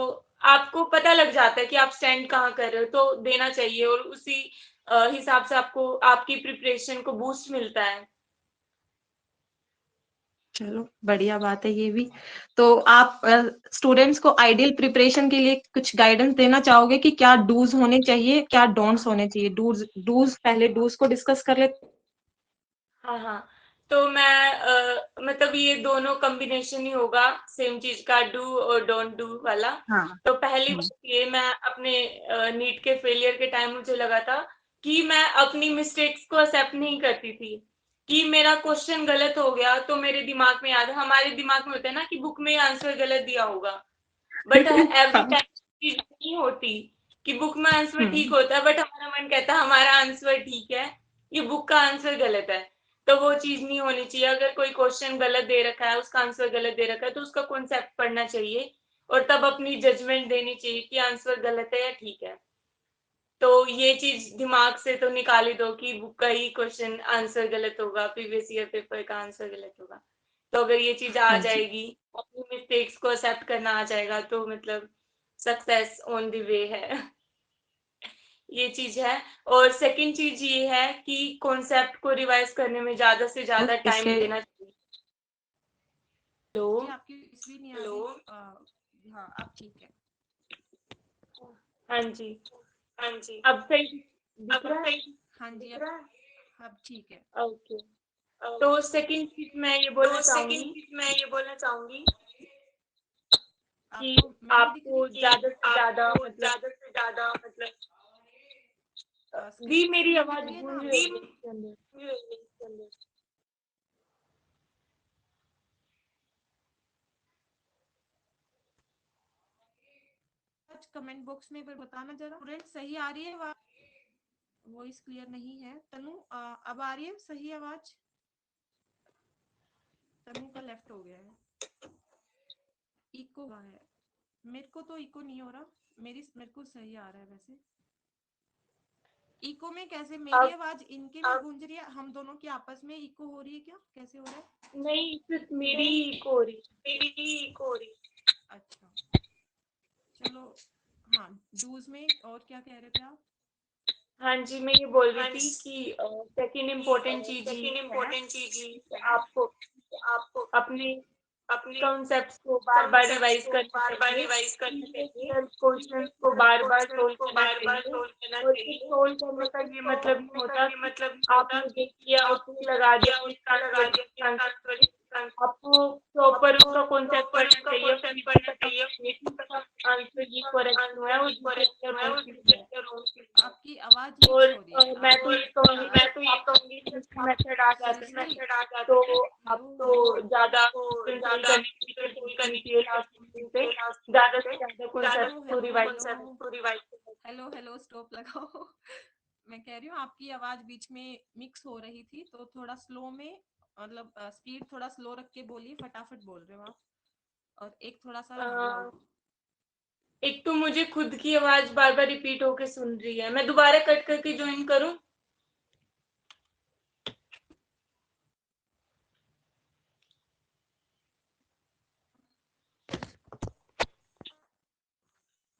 आपको पता लग जाता है कि आप स्टैंड कहाँ कर रहे हो, तो देना चाहिए, और उसी हिसाब से आपको आपकी प्रिपरेशन को बूस्ट मिलता है। चलो, बढ़िया बात है ये भी। तो आप स्टूडेंट्स को आइडियल प्रिपरेशन के लिए कुछ गाइडेंस देना चाहोगे कि क्या डूज होने चाहिए, क्या डोंट्स होने चाहिए? डूज डूज पहले डूज को डिस्कस कर ले। हाँ हाँ। तो मैं मतलब ये दोनों कॉम्बिनेशन ही होगा सेम चीज का, डू और डोंट डू वाला। हाँ। तो पहली हम्म। बात ये, मैं अपने नीट के फेलियर के टाइम मुझे लगा था कि मैं अपनी मिस्टेक्स को एक्सेप्ट नहीं करती थी, कि मेरा क्वेश्चन गलत हो गया तो मेरे दिमाग में याद, हमारे दिमाग में होता है ना कि बुक में आंसर गलत दिया होगा, बट एवरी हाँ। टाइम चीज नहीं होती कि बुक में आंसर ठीक हम्म। होता है, बट हमारा मन कहता है हमारा आंसर ठीक है, ये बुक का आंसर गलत है। तो वो चीज नहीं होनी चाहिए। अगर कोई क्वेश्चन गलत दे रखा है, उसका आंसर गलत दे रखा है, तो उसका कॉन्सेप्ट पढ़ना चाहिए और तब अपनी जजमेंट देनी चाहिए कि आंसर गलत है या ठीक है। तो ये चीज दिमाग से तो निकाल ही दो कि बुक का ही क्वेश्चन आंसर गलत होगा, प्रीवियस ईयर पेपर का आंसर गलत होगा। तो अगर ये चीज आ हाँ जी। जाएगी, अपनी मिस्टेक्स को एक्सेप्ट करना आ जाएगा, तो मतलब सक्सेस ऑन द वे है। ये चीज है। और सेकंड चीज ये है कि कॉन्सेप्ट को रिवाइज करने में ज्यादा से और ज्यादा टाइम इससे देना चाहिए। हेलो। जी आपकी इसलिए नहीं आ हेलो। रही। हाँ, अब ठीक है। हाँ जी। हाँ जी। अब सही दिख अब रहा है? सही। हाँ जी, अब ठीक है। ओके। तो सेकंड चीज मैं ये बोलना तो सेकंड चाहूंगी चीज मैं ये बोलना चाहूंगी कि आपको मैं नहीं दिख रही आपको कि ज्यादा से ज्यादा आपको मतलब, ज्यादा से ज्यादा मतलब दी स्क्रीन पे मेरी स्क्रीन दिख आवाज रही है ना गूंज रही आपको? है इसके अंदर। आज कमेंट बॉक्स में एक बार बताना जरा, स्टूडेंट सही आ रही है? वॉइस क्लियर नहीं है। तनु, अब आ रही है सही आवाज? तनु का लेफ्ट हो गया है। इको हुआ है। मेरे को तो इको नहीं हो रहा। मेरे को सही आ रहा है वैसे। इको में कैसे? मेरी अब आवाज इनके में गूंज रही है? हम दोनों की आपस में इको हो रही है क्या? कैसे हो रहा है? नहीं, सिर्फ मेरी नहीं, ही हो रही। मेरी ही इको हो रही है। अच्छा, चलो। हाँ, डूज में और क्या कह रहे थे आप? हाँ जी, मैं ये बोल रही हाँ थी जी, कि सेकंड इम्पोर्टेंट चीज सेकंड ये है इम्पोर्टेंट चीज कि ये है आपको कि आपको अपने अपने कॉन्सेप्ट्स को बार बार रिवाइज करने चाहिए, क्वेश्चन को बार बार सोल्व करना चाहिए। और सिर्फ सोल्व करने का ये मतलब नहीं होता कि आपने देख लिया आउटपुट लगा दिया उसका आंसर। आपको प्रॉपर उसका कॉन्सेप्ट पढ़ना चाहिए, आंसर ये करेक्ट हुआ है और दूसरे रॉन्ग क्यों है। आपकी आवाज मिक्स हो रही है। और मैं तो ये कहूंगी मेथड आ जाता सृष्टि, है तो हेलो आपको ज्यादा कंट्रोल करने की जरूरत नहीं है ज्यादा से ज्यादा हेलो कॉन्सेप्ट को hello revise hello hello hello stop लगाओ। मैं कह रही हूँ आपकी आवाज बीच में मिक्स हो रही थी, तो थोड़ा स्लो में, मतलब स्पीड थोड़ा स्लो रख के बोलिए, फटाफट बोल रहे हो आप। और एक थोड़ा सा लाउड। एक तो मुझे खुद की आवाज बार बार रिपीट होके सुन रही है, मैं दोबारा कट करके ज्वाइन करूं?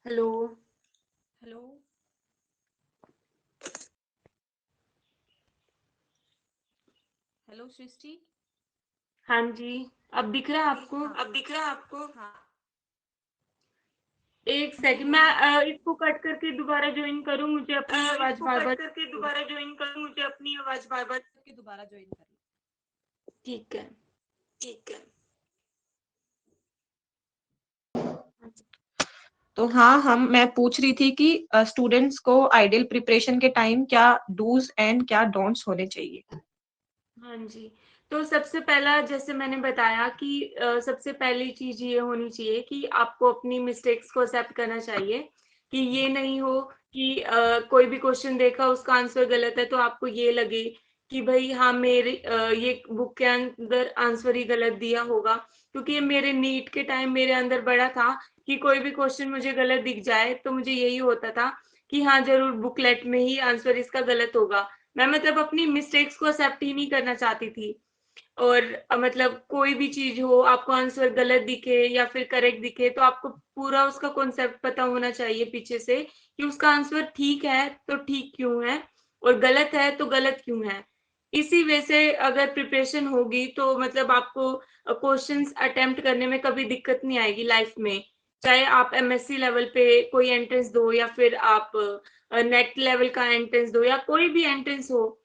हेलो हेलो हेलो सृष्टि। हाँ जी, अब दिख रहा है आपको? हाँ हाँ। एक जी सेकंड, बोलिए। मैं इसको कट करके दोबारा ज्वाइन करूं? मुझे अपनी आवाज बार बार करके दोबारा ज्वाइन कर लो। ठीक है। तो हाँ, मैं पूछ रही थी कि स्टूडेंट्स को आइडियल प्रिपरेशन के टाइम क्या डूज एंड क्या डोंट्स होने चाहिए। हाँ जी, तो सबसे पहला जैसे मैंने बताया कि सबसे पहली चीज ये होनी चाहिए कि आपको अपनी मिस्टेक्स को एक्सेप्ट करना चाहिए, कि ये नहीं हो कि कोई भी क्वेश्चन देखा उसका आंसर गलत है तो आपको ये लगे कि भाई हाँ मेरे ये बुक के अंदर आंसर ही गलत दिया होगा। क्योंकि ये मेरे नीट के टाइम मेरे अंदर बड़ा था कि कोई भी क्वेश्चन मुझे गलत दिख जाए तो मुझे यही होता था कि हाँ जरूर बुकलेट में ही आंसर इसका गलत होगा। मैं मतलब अपनी मिस्टेक्स को एक्सेप्ट ही नहीं करना चाहती थी। और मतलब कोई भी चीज हो, आपको आंसर गलत दिखे या फिर करेक्ट दिखे तो आपको पूरा उसका कॉन्सेप्ट पता होना चाहिए पीछे से, कि उसका आंसर ठीक है तो ठीक क्यों है और गलत है तो गलत क्यों है। इसी वजह से अगर प्रिपरेशन होगी तो मतलब आपको क्वेश्चंस अटेम्प्ट करने में कभी दिक्कत नहीं आएगी लाइफ में। चाहे आप एमएससी लेवल पे कोई एंट्रेंस दो या फिर आप नेट लेवल का एंट्रेंस दो या कोई भी एंट्रेंस हो,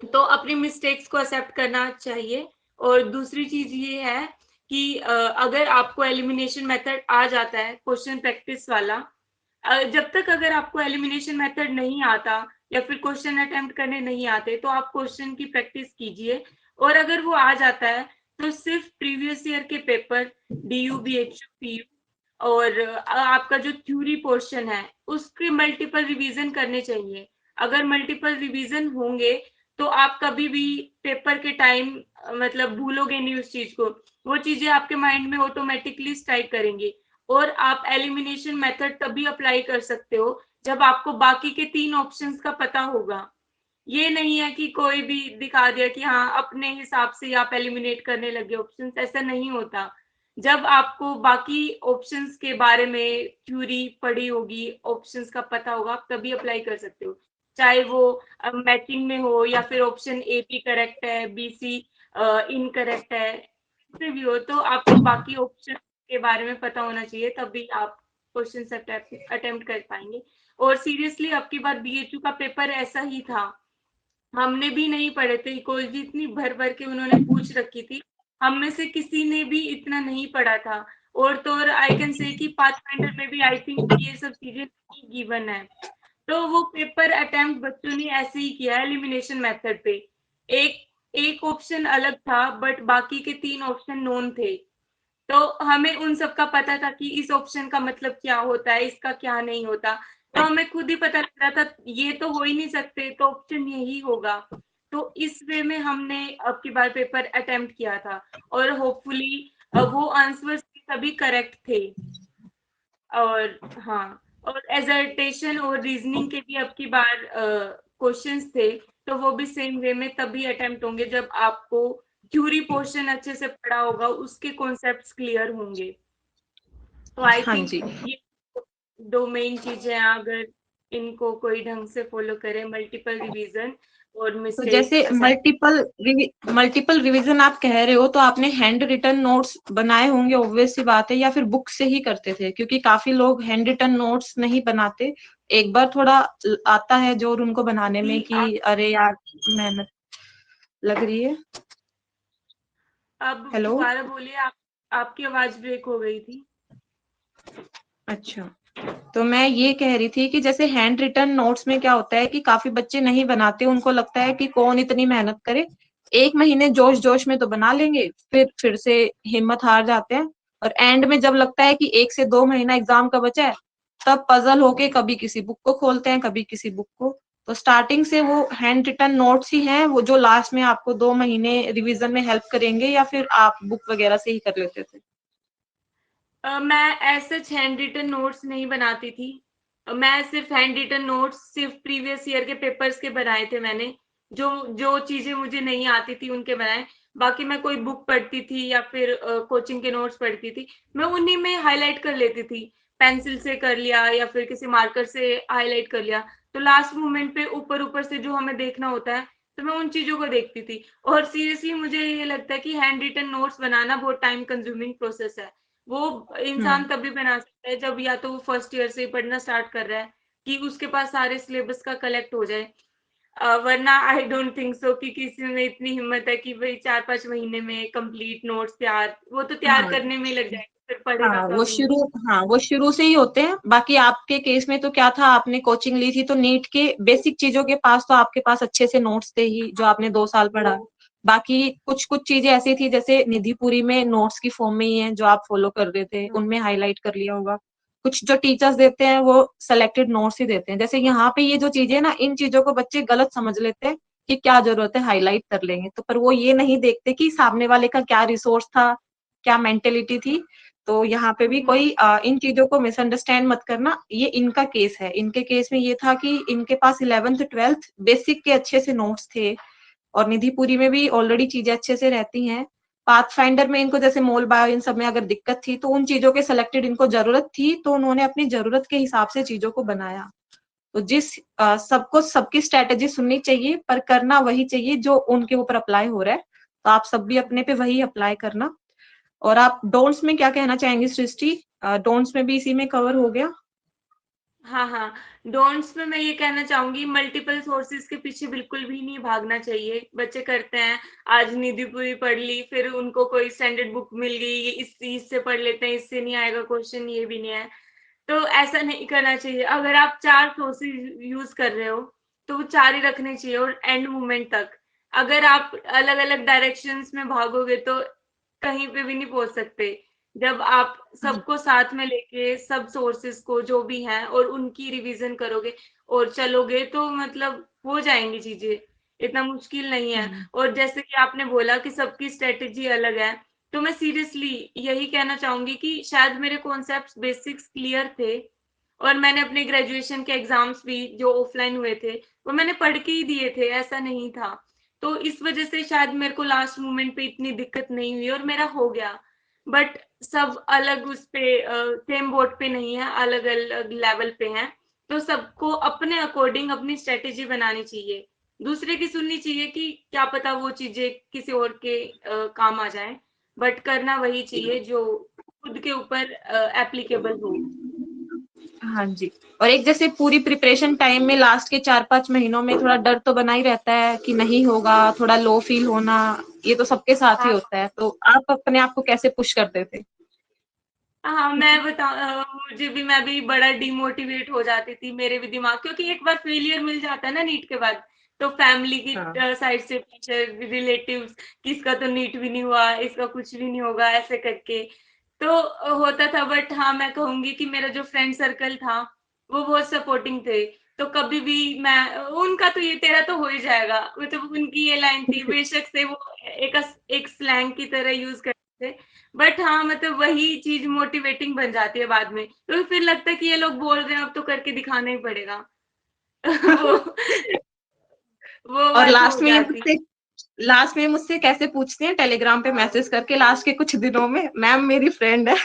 तो अपनी मिस्टेक्स को एक्सेप्ट करना चाहिए। और दूसरी चीज ये है कि अगर आपको एलिमिनेशन मेथड आ जाता है क्वेश्चन प्रैक्टिस वाला, जब तक अगर आपको एलिमिनेशन मेथड नहीं आता या फिर क्वेश्चन अटेम्प्ट करने नहीं आते तो आप क्वेश्चन की प्रैक्टिस कीजिए। और अगर वो आ जाता है तो सिर्फ प्रीवियस ईयर के पेपर डीयू बीएचयू पीयू और आपका जो थ्योरी पोर्शन है उसके मल्टीपल रिवीजन करने चाहिए। अगर मल्टीपल रिवीजन होंगे तो आप कभी भी पेपर के टाइम मतलब भूलोगे नहीं उस चीज को, वो चीजें आपके माइंड में ऑटोमेटिकली स्ट्राइक करेंगी। और आप एलिमिनेशन मेथड तभी अप्लाई कर सकते हो जब आपको बाकी के 3 ऑप्शंस का पता होगा। ये नहीं है कि कोई भी दिखा दिया कि हाँ अपने हिसाब से आप एलिमिनेट करने लगे ऑप्शंस, ऐसा नहीं होता। जब आपको बाकी ऑप्शंस के बारे में थ्योरी पढ़ी होगी, ऑप्शंस का पता होगा, आप तभी अप्लाई कर सकते हो। चाहे वो मैचिंग में हो या फिर ऑप्शन ए बी करेक्ट है, बी सी इनकरेक्ट है, कुछ भी हो तो आपको बाकी ऑप्शन के बारे में पता होना चाहिए, तभी आप क्वेश्चन अटेम्प्ट कर पाएंगे। और सीरियसली अब की बार बीएचयू का पेपर ऐसा ही था, हमने भी नहीं पढ़े थे, इकोलॉजी इतनी भर भर के उन्होंने पूछ रखी थी, हम में से किसी ने भी इतना नहीं पढ़ा था। और तो और आई कैन से कि पाथफाइंडर में भी आई थिंक ये सब चीजें गिवन है। तो वो पेपर अटेम्प्ट बच्चों ने ऐसे ही किया एलिमिनेशन मेथड पे, एक एक ऑप्शन अलग था बट बाकी के 3 ऑप्शन नोन थे। तो हमें उन सब का पता था कि इस ऑप्शन का मतलब क्या होता है, इसका क्या नहीं होता। तो हमें खुद ही पता लग रहा था ये तो हो ही नहीं सकते तो ऑप्शन यही होगा। तो इस वे में हमने अब की बार पेपर अटेम्प्ट किया था और होपफुली वो आंसर्स सभी करेक्ट थे। और हाँ, और एजर्टेशन और रीजनिंग के भी अब की बार क्वेश्चंस थे, तो वो भी सेम वे में तभी अटेम्प्ट होंगे जब आपको थ्योरी पोर्शन अच्छे से पढ़ा होगा, उसके कॉन्सेप्ट्स क्लियर होंगे। तो आई हाँ थिंक जी। ये 2 मेन चीजें हैं, अगर इनको कोई ढंग से फॉलो करे, मल्टीपल रिवीजन, और तो मिस्टेक्स जैसे मल्टीपल रिवीजन आप कह रहे हो, तो आपने हैंड रिटन नोट्स बनाए होंगे, ऑब्वियस सी बात है, या फिर बुक से ही करते थे? क्योंकि काफी लोग हैंड रिटन नोट्स नहीं बनाते, एक बार थोड़ा आता है जोर उनको बनाने में कि अरे यार मेहनत लग रही है। अब हेलो। दोबारा बोलिए, आप, आपकी आवाज ब्रेक हो गई थी। अच्छा, तो मैं ये कह रही थी कि जैसे हैंड रिटन नोट्स में क्या होता है कि काफी बच्चे नहीं बनाते, उनको लगता है कि कौन इतनी मेहनत करे, एक महीने जोश जोश में तो बना लेंगे, फिर से हिम्मत हार जाते हैं, और एंड में जब लगता है कि 1 से 2 महीना एग्जाम का बचा है, तब पजल होके कभी किसी बुक को खोलते हैं, कभी किसी बुक को। तो स्टार्टिंग से वो हैंड रिटन नोट्स ही हैं वो जो लास्ट में आपको 2 महीने रिवीजन में हेल्प करेंगे, या फिर आप बुक वगैरह से ही कर लेते थे? मैं ऐसे हैंड रिटन नोट्स नहीं बनाती थी। मैं सिर्फ हैंड रिटन नोट्स सिर्फ प्रीवियस ईयर के पेपर्स के बनाए थे मैंने। जो जो चीजें मुझे नहीं आती थी उनके बनाए। बाकी मैं कोई बुक पढ़ती थी या फिर कोचिंग के नोट्स पढ़ती थी, मैं उन्हीं में हाईलाइट कर लेती थी। पेंसिल से कर लिया या फिर किसी मार्कर से हाईलाइट कर लिया। तो लास्ट मोमेंट पे ऊपर ऊपर से जो हमें देखना होता है, तो मैं उन चीजों को देखती थी। और सीरियसली मुझे ये लगता है कि हैंड रिटन नोट्स बनाना बहुत टाइम कंज्यूमिंग प्रोसेस है। वो इंसान हम्म। तभी बना सकता है जब या तो वो फर्स्ट ईयर से ही पढ़ना स्टार्ट कर रहा है, कि उसके पास सारे सिलेबस का कलेक्ट हो जाए। वरना आई डोंट थिंक सो कि किसी में इतनी हिम्मत है कि भाई 4-5 महीने में कंप्लीट नोट्स तैयार, वो तो तैयार हाँ, करने में ही लग जाएगा, फिर पढ़ेगा हाँ, कभी नहीं। वो शुरू से ही होते हैं। बाकी आपके केस में तो क्या था, आपने कोचिंग ली थी, तो नीट के बेसिक चीजों के पास तो आपके पास अच्छे से नोट्स थे ही, जो आपने 2 साल पढ़ा। बाकी कुछ कुछ चीजें ऐसी थी, जैसे निधिपुरी में नोट्स की फॉर्म में ही है, जो आप फॉलो कर रहे थे, उनमें हाईलाइट कर लिया होगा। कुछ जो टीचर्स देते हैं वो सेलेक्टेड नोट्स ही देते हैं। जैसे यहाँ पे ये जो चीजें ना, इन चीजों को बच्चे गलत समझ लेते हैं कि क्या जरूरत है, हाईलाइट कर लेंगे तो, पर वो ये नहीं देखते कि सामने वाले का क्या रिसोर्स था, क्या मेंटेलिटी थी। तो यहाँ पे भी कोई इन चीजों को मिसअंडरस्टैंड मत करना, ये इनका केस है। इनके केस में ये था कि इनके पास 11th 12th बेसिक के अच्छे से नोट्स थे, और निधिपुरी में भी ऑलरेडी चीजें अच्छे से रहती हैं। पाथ फाइंडर में इनको जैसे मोल बायो इन सब में अगर दिक्कत थी, तो उन चीजों के सिलेक्टेड इनको जरूरत थी, तो उन्होंने अपनी जरूरत के हिसाब से चीजों को बनाया। तो सबको सबकी स्ट्रेटेजी सुननी चाहिए, पर करना वही चाहिए जो उनके ऊपर अप्लाई हो रहा है। तो आप सब भी अपने पे वही अप्लाई करना। और आप डोंट्स में क्या कहना चाहेंगे सृष्टि? डोंट्स में भी इसी में कवर हो गया? हाँ, हाँ। डोंट्स में मैं ये कहना चाहूँगी, मल्टीपल सोर्सेज़ के पीछे बिल्कुल भी नहीं भागना चाहिए। बच्चे करते हैं, आज निधिपुरी पढ़ ली, फिर उनको कोई स्टैंडर्ड बुक मिल गई, ये इस चीज़ से पढ़ लेते हैं, इससे नहीं आएगा क्वेश्चन, ये भी नहीं है। तो ऐसा नहीं करना चाहिए। अगर आप 4 सोर्सेज़ यूज़ कर रहे हो, तो वो 4 ही रखने चाहिए और एंड मोमेंट तक। अगर आप अलग-अलग डायरेक्शंस में भागोगे, तो कहीं पे भी नहीं पहुँच सकते। जब आप सबको साथ में लेके सब सोर्सेस को जो भी हैं और उनकी रिवीजन करोगे और चलोगे, तो मतलब हो जाएंगी चीजें, इतना मुश्किल नहीं है। हम्म। और जैसे कि आपने बोला कि सबकी स्ट्रेटेजी अलग है, तो मैं सीरियसली यही कहना चाहूंगी कि शायद मेरे कॉन्सेप्ट्स बेसिक्स क्लियर थे, और मैंने अपने ग्रेजुएशन के एग्जाम्स भी जो ऑफलाइन हुए थे, वो मैंने पढ़ के ही दिए थे, ऐसा नहीं था। तो इस वजह से शायद मेरे को लास्ट मोमेंट पे इतनी दिक्कत नहीं हुई और मेरा हो गया। बट सब अलग उस पे सेम बोट पे नहीं है, अलग अलग लेवल पे हैं। तो सबको अपने अकॉर्डिंग अपनी स्ट्रेटेजी बनानी चाहिए। दूसरे की सुननी चाहिए कि क्या पता वो चीजें किसी और के काम आ जाए, बट करना वही चाहिए जो खुद के ऊपर एप्लीकेबल हो। हाँ जी। और एक जैसे पूरी प्रिपरेशन टाइम में लास्ट के 4-5 महीनों में थोड़ा डर तो बना ही रहता है कि नहीं होगा, थोड़ा लो फील होना, ये तो सबके साथ ही हाँ, होता है। तो आप अपने आप को कैसे पुश करते थे? हाँ, मैं भी बड़ा डिमोटिवेट हो जाती थी, मेरे भी दिमाग, क्योंकि एक बार फेलियर मिल जाता है ना नीट के बाद, तो फैमिली की हाँ। साइड से प्रेशर, रिलेटिव्स कि इसका तो नीट भी नहीं हुआ, इसका कुछ भी नहीं होगा, ऐसे करके तो होता था। बट हाँ, मैं कहूंगी कि मेरा जो फ्रेंड सर्कल था, वो बहुत सपोर्टिंग थे। तो कभी भी मैं उनका तो ये तेरा तो हो ही जाएगा, मतलब उनकी ये लाइन थी, बेशक से वो एक एक स्लैंग की तरह यूज करते थे। बट हाँ, मतलब वही चीज मोटिवेटिंग बन जाती है बाद में, तो फिर लगता है कि ये लोग बोल रहे हैं, अब तो करके दिखाना ही पड़ेगा। वो वो और बात हो लास्ट में जाती। लास्ट में मुझसे कैसे पूछते हैं टेलीग्राम पे मैसेज करके लास्ट के कुछ दिनों में, मैम मेरी फ्रेंड है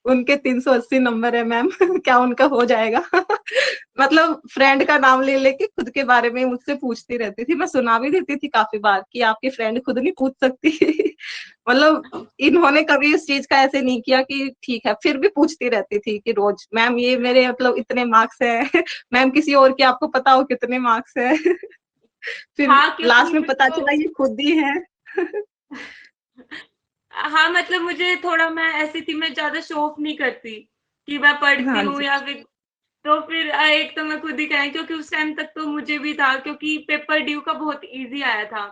उनके 380 नंबर है मैम क्या उनका हो जाएगा मतलब फ्रेंड का नाम ले लेके खुद के बारे में मुझसे पूछती रहती थी। मैं सुना भी देती थी काफी बार कि आपकी फ्रेंड खुद नहीं पूछ सकती मतलब इन्होंने कभी इस चीज का ऐसे नहीं किया कि ठीक है, फिर भी पूछती रहती थी कि रोज मैम ये मेरे मतलब इतने मार्क्स है मैम किसी और के आपको पता हो कितने मार्क्स है फिर हाँ, क्योंकि लास्ट में मुझे पता तो चला ये खुद ही है हाँ, मतलब मुझे थोड़ा, मैं ऐसी थी, मैं ज़्यादा शो ऑफ नहीं करती कि मैं पढ़ती हाँ हूँ जी। या फिर, तो फिर एक तो मैं खुद ही कराई, क्योंकि उस टाइम तक तो मुझे भी था, क्योंकि पेपर ड्यू का बहुत ईज़ी आया था।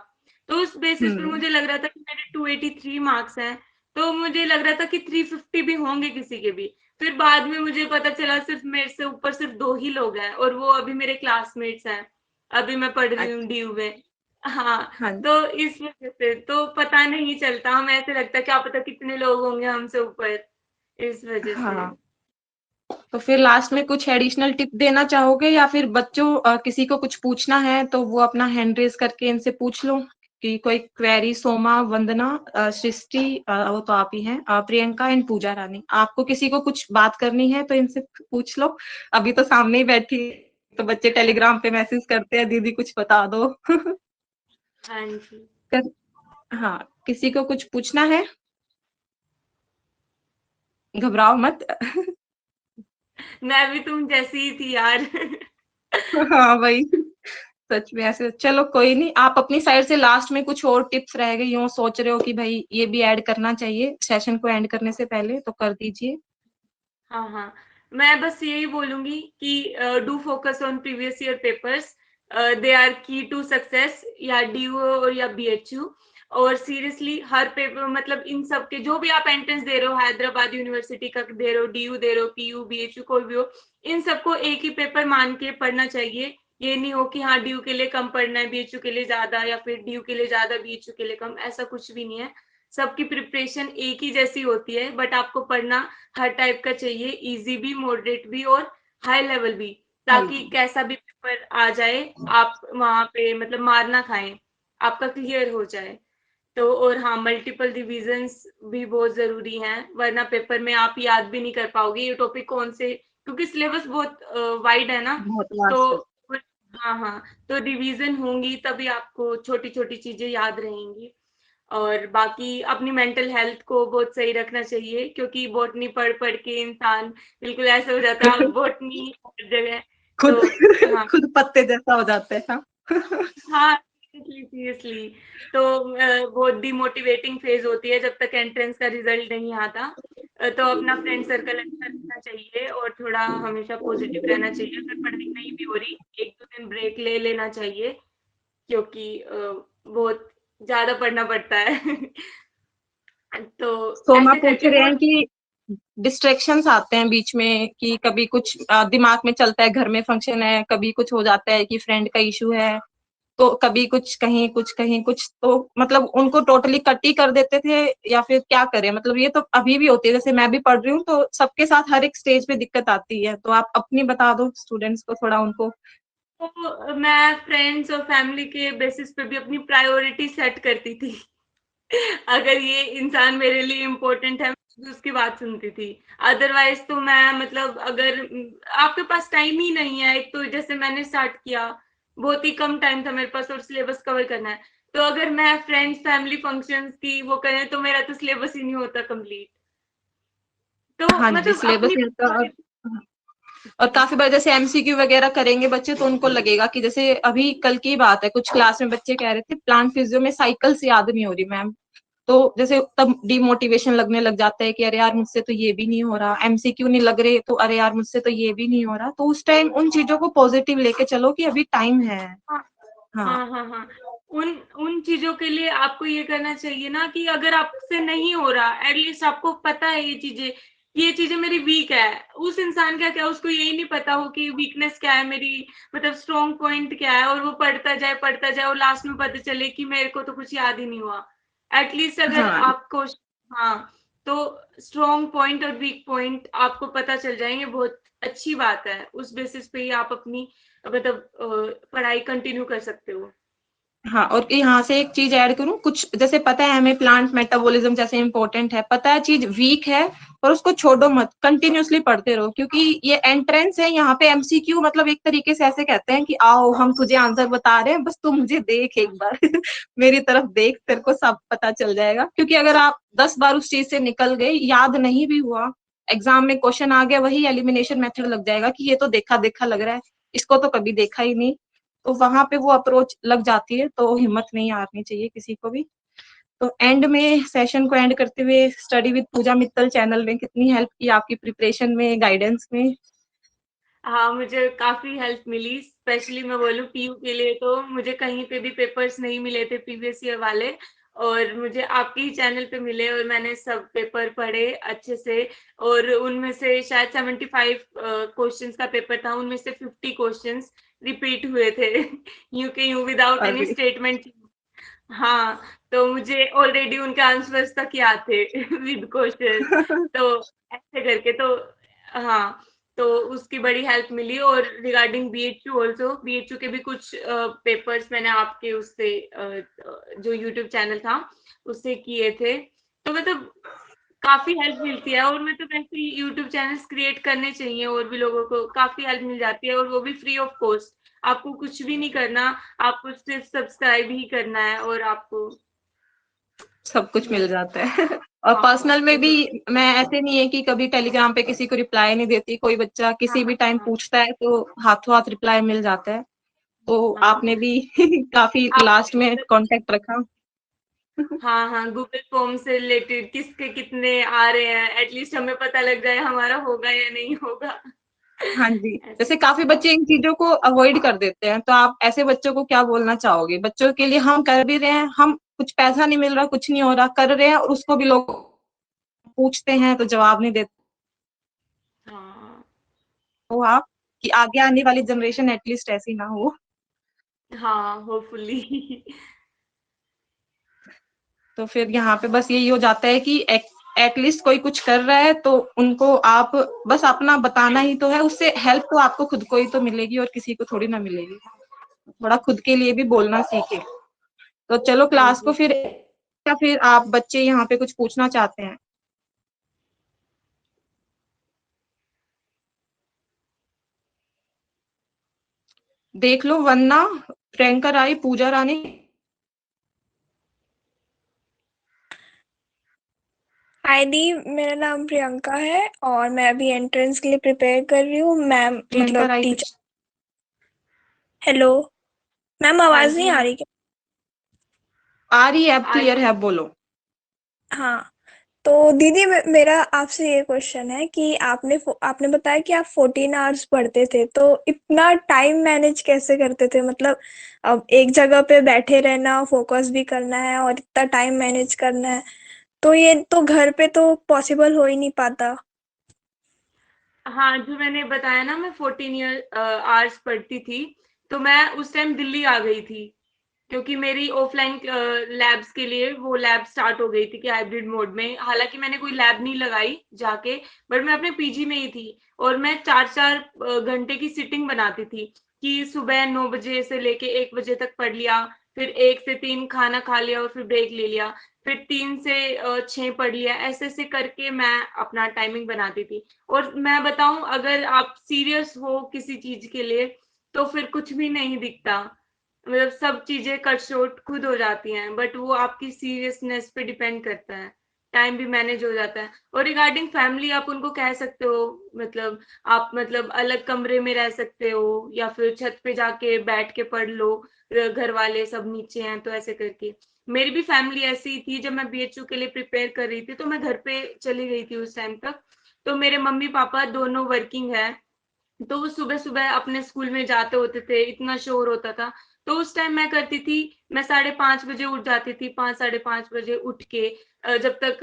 तो उस बेसिस पे हुँ, मुझे लग रहा था कि मेरे 283 मार्क्स हैं, तो मुझे लग रहा था कि 350 भी होंगे किसी के भी। फिर बाद में मुझे पता चला सिर्फ़ मेरे से ऊपर सिर्फ़ 2 ही लोग हैं, और वो अभी मेरे क्लासमेट्स हैं। अभी मैं पढ़ रही हूँ अच्छा, ड्यू में। हाँ, हाँ जी, तो इस वज़ह से तो पता नहीं चलता, हमें ऐसे लगता है क्या पता कितने लोग होंगे हमसे ऊपर, इस वज़ह से। हाँ। तो फिर लास्ट में कुछ एडिशनल टिप देना चाहोगे या फिर बच्चों किसी को कुछ पूछना है तो वो अपना हैंड रेज़ करके इनसे पूछ लो कि कोई क्वेरी सोमा, वंदना, सृष्टि वो तो आप ही हैं, प्रियंका एंड पूजा रानी। आपको किसी को कुछ बात करनी है तो इनसे पूछ लो। अभी तो सामने ही बैठी तो बच्चे टेलीग्राम पे मैसेज करते हैं दीदी कुछ बता दो। हाँ जी। कर हाँ, किसी को कुछ पूछना है? घबराओ मत। मैं भी तुम जैसी ही थी यार। हाँ, वही। सच में ऐसे चलो कोई नहीं, आप अपनी साइड से लास्ट में कुछ और टिप्स रह गई हो, सोच रहे हो कि भाई ये भी ऐड करना चाहिए सेशन को एंड करने से पहले तो कर दीजिए। हाँ, हाँ। मैं बस यही बोलूँगी कि do focus on previous year papers, they are key to success, या डीओ और या बीएचयू। और सीरियसली हर पेपर, मतलब इन सब के जो भी आप एंट्रेंस दे रहे हो, हैदराबाद यूनिवर्सिटी का दे रहे हो, डीयू दे रहे हो, पीयू, बीएचयू कोई भी हो, इन सबको एक ही पेपर मान के पढ़ना चाहिए। ये नहीं हो कि हाँ, डीयू के लिए कम पढ़ना है, बीएचयू के लिए ज़्यादा, या फिर डीयू के लिए ज़्यादा, बीएचयू के लिए कम, ऐसा कुछ भी नहीं है। सबकी प्रिपरेशन एक ही जैसी होती है, बट आपको पढ़ना हर टाइप का चाहिए, इजी भी, मॉडरेट भी और हाई लेवल भी, हाँ ताकि जी। कैसा भी पेपर आ जाए, आप वहां पे मतलब मार ना खाएं, आपका क्लियर हो जाए। तो और हाँ, मल्टीपल रिविजन्स भी बहुत जरूरी हैं, वरना पेपर में आप याद भी नहीं कर पाओगे ये टॉपिक कौन से, क्योंकि सिलेबस बहुत वाइड है ना। बहुत तो वास्ट है। हाँ, हाँ, तो रिवीजन होंगी तभी आपको छोटी छोटी चीजें याद रहेंगी। और बाकी अपनी मेंटल हेल्थ को बहुत सही रखना चाहिए, क्योंकि बॉटनी पढ़ पढ़ के इंसान बिल्कुल ऐसा हो जाता है, अब बॉटनी हर जगह। खुद तो हाँ, खुद पत्ते जैसा हो जाते हैं हाँ। हाँ, सीरियसली सीरियसली। तो बहुत डिमोटिवेटिंग फेज होती है जब तक एंट्रेंस का रिजल्ट नहीं आता। तो अपना फ्रेंड सर्कल अच्छा रखना चाहिए और थोड़ा हमेशा पॉजिटिव रहना चाहिए। अगर पढ़ाई नहीं भी हो रही, एक दो दिन ब्रेक ले लेना चाहिए, क्योंकि बहुत ज्यादा पढ़ना पड़ता है। तो सोमा ऐसे पूछ करके रहे बहुत। हैं कि डिस्ट्रैक्शंस आते हैं बीच में कि कभी कुछ दिमाग में चलता है घर में फंक्शन है, कभी कुछ हो जाता है कि फ्रेंड का इशू है, तो कभी कुछ कहीं कुछ तो मतलब उनको टोटली कट ही कर देते थे या फिर क्या करें? मतलब ये तो अभी भी होती है, जैसे मैं भी पढ़ रही हूँ तो सबके साथ हर एक स्टेज पे दिक्कत आती है। तो आप अपनी बता दो स्टूडेंट्स को थोड़ा उनको। तो मैं फ्रेंड्स और फैमिली के बेसिस पे भी अपनी प्रायोरिटी सेट करती थी। अगर ये इंसान मेरे लिए इम्पोर्टेंट है, मैं उसकी बात सुनती थी। अदरवाइज तो मैं, मतलब अगर आपके पास टाइम ही नहीं है, एक तो जैसे मैंने स्टार्ट किया, बहुत ही कम टाइम था मेरे पास और सिलेबस कवर करना है, तो अगर मैं फ्रेंड्स फैमिली फंक्शंस की वो करें तो मेरा तो सिलेबस ही नहीं होता कंप्लीट। तो हाँ जी, मतलब सिलेबस अपनी नहीं होता। और काफ़ी बार जैसे एमसीक्यू वगैरह करेंगे बच्चे तो उनको लगेगा कि जैसे अभी कल की बात है, कुछ क्लास में बच्चे कह रहे थे प्लांट फिजियो में साइकिल्स याद नहीं हो रही मैम। तो जैसे तब डिमोटिवेशन लगने लग जाता है कि अरे यार मुझसे तो ये भी नहीं हो रहा, एमसीक्यू नहीं लग रहे तो अरे यार मुझसे तो ये भी नहीं हो रहा। तो उस टाइम उन चीजों को पॉजिटिव लेके चलो कि अभी टाइम है। हाँ, हाँ, हाँ, हाँ, हाँ। उन उन चीज़ों के लिए आपको ये करना चाहिए ना कि अगर आपसे नहीं हो रहा, एटलीस्ट आपको पता है ये चीज़ें मेरी वीक है। उस इंसान का क्या, उसको यही नहीं पता हो कि वीकनेस क्या है मेरी, मतलब स्ट्रॉन्ग पॉइंट क्या है, और वो पढ़ता जाए और लास्ट में पता चले कि मेरे को तो कुछ याद ही नहीं हुआ। एटलीस्ट अगर हाँ, आपको, हाँ, तो स्ट्रॉन्ग पॉइंट और वीक पॉइंट आपको पता चल जाएँगे, बहुत अच्छी बात है। उस बेसिस पे ही आप अपनी मतलब पढ़ाई कंटिन्यू कर सकते हो। हाँ, और यहाँ से एक चीज ऐड करूँ, कुछ जैसे पता है हमें प्लांट मेटाबॉलिज्म जैसे इंपॉर्टेंट है, पता है चीज वीक है, पर उसको छोड़ो मत, कंटिन्यूअसली पढ़ते रहो, क्योंकि ये एंट्रेंस है। यहाँ पे एमसीक्यू मतलब एक तरीके से ऐसे कहते हैं कि आओ हम तुझे आंसर बता रहे हैं, बस तू मुझे देख एक बार मेरी तरफ देख, तेरे को सब पता चल जाएगा। क्योंकि अगर आप 10 बार उस चीज से निकल गए, याद नहीं भी हुआ, एग्जाम में क्वेश्चन आ गया, वही एलिमिनेशन मेथड लग जाएगा कि ये तो देखा देखा लग रहा है, इसको तो कभी देखा ही नहीं। तो वहां पे वो अप्रोच लग जाती है, तो हिम्मत नहीं हारनी चाहिए किसी को भी। तो एंड में सेशन को एंड करते हुए, study with Pooja Mittal channel ने कितनी हेल्प की आपकी प्रिपरेशन में, गाइडेंस में? हाँ, मुझे काफ़ी हेल्प मिली, स्पेशली मैं बोलूँ पीयू के लिए तो मुझे कहीं पे भी पेपर्स नहीं मिले थे प्रीवियस ईयर वाले, और मुझे आपके ही चैनल पे मिले और मैंने सब पेपर पढ़े अच्छे से, और उनमें से शायद 75 क्वेश्चंस का पेपर था, उनमें से 50 क्वेश्चंस रिपीट हुए थे यूँ के यूँ विदाउट एनी अरे स्टेटमेंट। हाँ, तो मुझे ऑलरेडी उनके आंसर्स तक याद थे विद क्वेश्चन, तो ऐसे करके तो हाँ, तो उसकी बड़ी हेल्प मिली। और रिगार्डिंग बीएचयू आल्सो, बीएचयू के भी कुछ पेपर्स मैंने आपके उससे जो यूट्यूब चैनल था उससे किए थे, तो मतलब काफी हेल्प मिलती है। और मतलब ऐसे यूट्यूब चैनल्स क्रिएट करने चाहिए, और भी लोगों को काफी हेल्प मिल जाती है, और वो भी फ्री ऑफ कॉस्ट। आपको कुछ भी नहीं करना, आपको सिर्फ सब्सक्राइब ही करना है और आपको सब कुछ मिल बस। जाता है और हाँ, पर्सनल में ये भी, सब। मैं ऐसे नहीं है कि कभी टेलीग्राम पे किसी को रिप्लाई नहीं देती, कोई बच्चा हाँ, किसी भी टाइम हाँ, पूछता है तो हाथों हाथ रिप्लाई मिल जाता है। तो हाँ। आपने भी काफी आप लास्ट में कांटेक्ट रखा। हाँ, हाँ, गूगल फॉर्म से रिलेटेड किसके कितने आ रहे हैं, एटलीस्ट हमें पता लग जाए हमारा होगा या नहीं होगा। हाँ जी, ऐसे। जैसे काफी बच्चे इन चीजों को अवॉइड कर देते हैं, तो आप ऐसे बच्चों को क्या बोलना चाहोगे? बच्चों के लिए हम कर भी रहे हैं, हम कुछ पैसा नहीं मिल रहा, कुछ नहीं हो रहा, कर रहे हैं, और उसको भी लोग पूछते हैं तो जवाब नहीं देते हाँ, हो आप, कि आगे आने वाली जनरेशन एटलीस्ट ऐसी ना हो। हाँ, होपफुली। तो फिर यहाँ पे बस यही हो जाता है कि एटलीस्ट कोई कुछ कर रहा है तो उनको आप बस अपना बताना ही तो है, उससे हेल्प तो आपको खुद को ही तो मिलेगी और किसी को थोड़ी ना मिलेगी। थोड़ा खुद के लिए भी बोलना सीखे। तो चलो हाँ क्लास को जी। फिर, या फिर आप बच्चे यहाँ पे कुछ पूछना चाहते हैं? देख लो, वरना प्रियंका राय, पूजा रानी। हाय दी, मेरा नाम प्रियंका है और मैं अभी एंट्रेंस के लिए प्रिपेयर कर रही हूँ मैम, प्रियंका मतलब राय टीचर। कुछ। हेलो मैम, हाँ आवाज़ नहीं जी। आ रही क्या? आ रही है, अब आ क्लियर रही है, है। अब बोलो। हाँ, तो दीदी मेरा आपसे ये क्वेश्चन है कि आपने बताया कि आप 14 आवर्स पढ़ते थे, तो इतना टाइम मैनेज कैसे करते थे? मतलब अब एक जगह पे बैठे रहना, फोकस भी करना है और इतना टाइम मैनेज करना है, तो ये तो घर पे तो पॉसिबल हो ही नहीं पाता। हाँ, जो मैंने बताया ना, मैं 14 आवर्स पढ़ती थी, तो मैं उस टाइम दिल्ली आ गई थी, क्योंकि मेरी ऑफलाइन लैब्स के लिए वो लैब स्टार्ट हो गई थी कि हाइब्रिड मोड में। हालांकि मैंने कोई लैब नहीं लगाई जाके, बट मैं अपने पीजी में ही थी, और मैं 4-4 घंटे की सिटिंग बनाती थी, कि सुबह 9 बजे से लेके 1 बजे तक पढ़ लिया, फिर 1 से 3 खाना खा लिया और फिर ब्रेक ले लिया, फिर 3 से 6 पढ़ लिया, ऐसे ऐसे करके मैं अपना टाइमिंग बनाती थी। और मैं बताऊं, अगर आप सीरियस हो किसी चीज के लिए, तो फिर कुछ भी नहीं दिखता, मतलब सब चीजें कट शॉर्ट खुद हो जाती हैं, बट वो आपकी सीरियसनेस पे डिपेंड करता है। टाइम भी मैनेज हो जाता है। और रिगार्डिंग फैमिली, आप उनको कह सकते हो, मतलब आप मतलब अलग कमरे में रह सकते हो, या फिर छत पे जाके बैठ के पढ़ लो, घर वाले सब नीचे हैं तो ऐसे करके। मेरी भी फैमिली ऐसी ही थी, जब मैं बीएचयू के लिए प्रिपेयर कर रही थी तो मैं घर पे चली गई थी उस टाइम तक। तो मेरे मम्मी पापा दोनों वर्किंग है, तो वो सुबह-सुबह अपने स्कूल में जाते होते थे, इतना शोर होता था। तो उस टाइम मैं करती थी, मैं 5:30 बजे उठ जाती थी, 5 साढ़े 5 बजे उठ के जब तक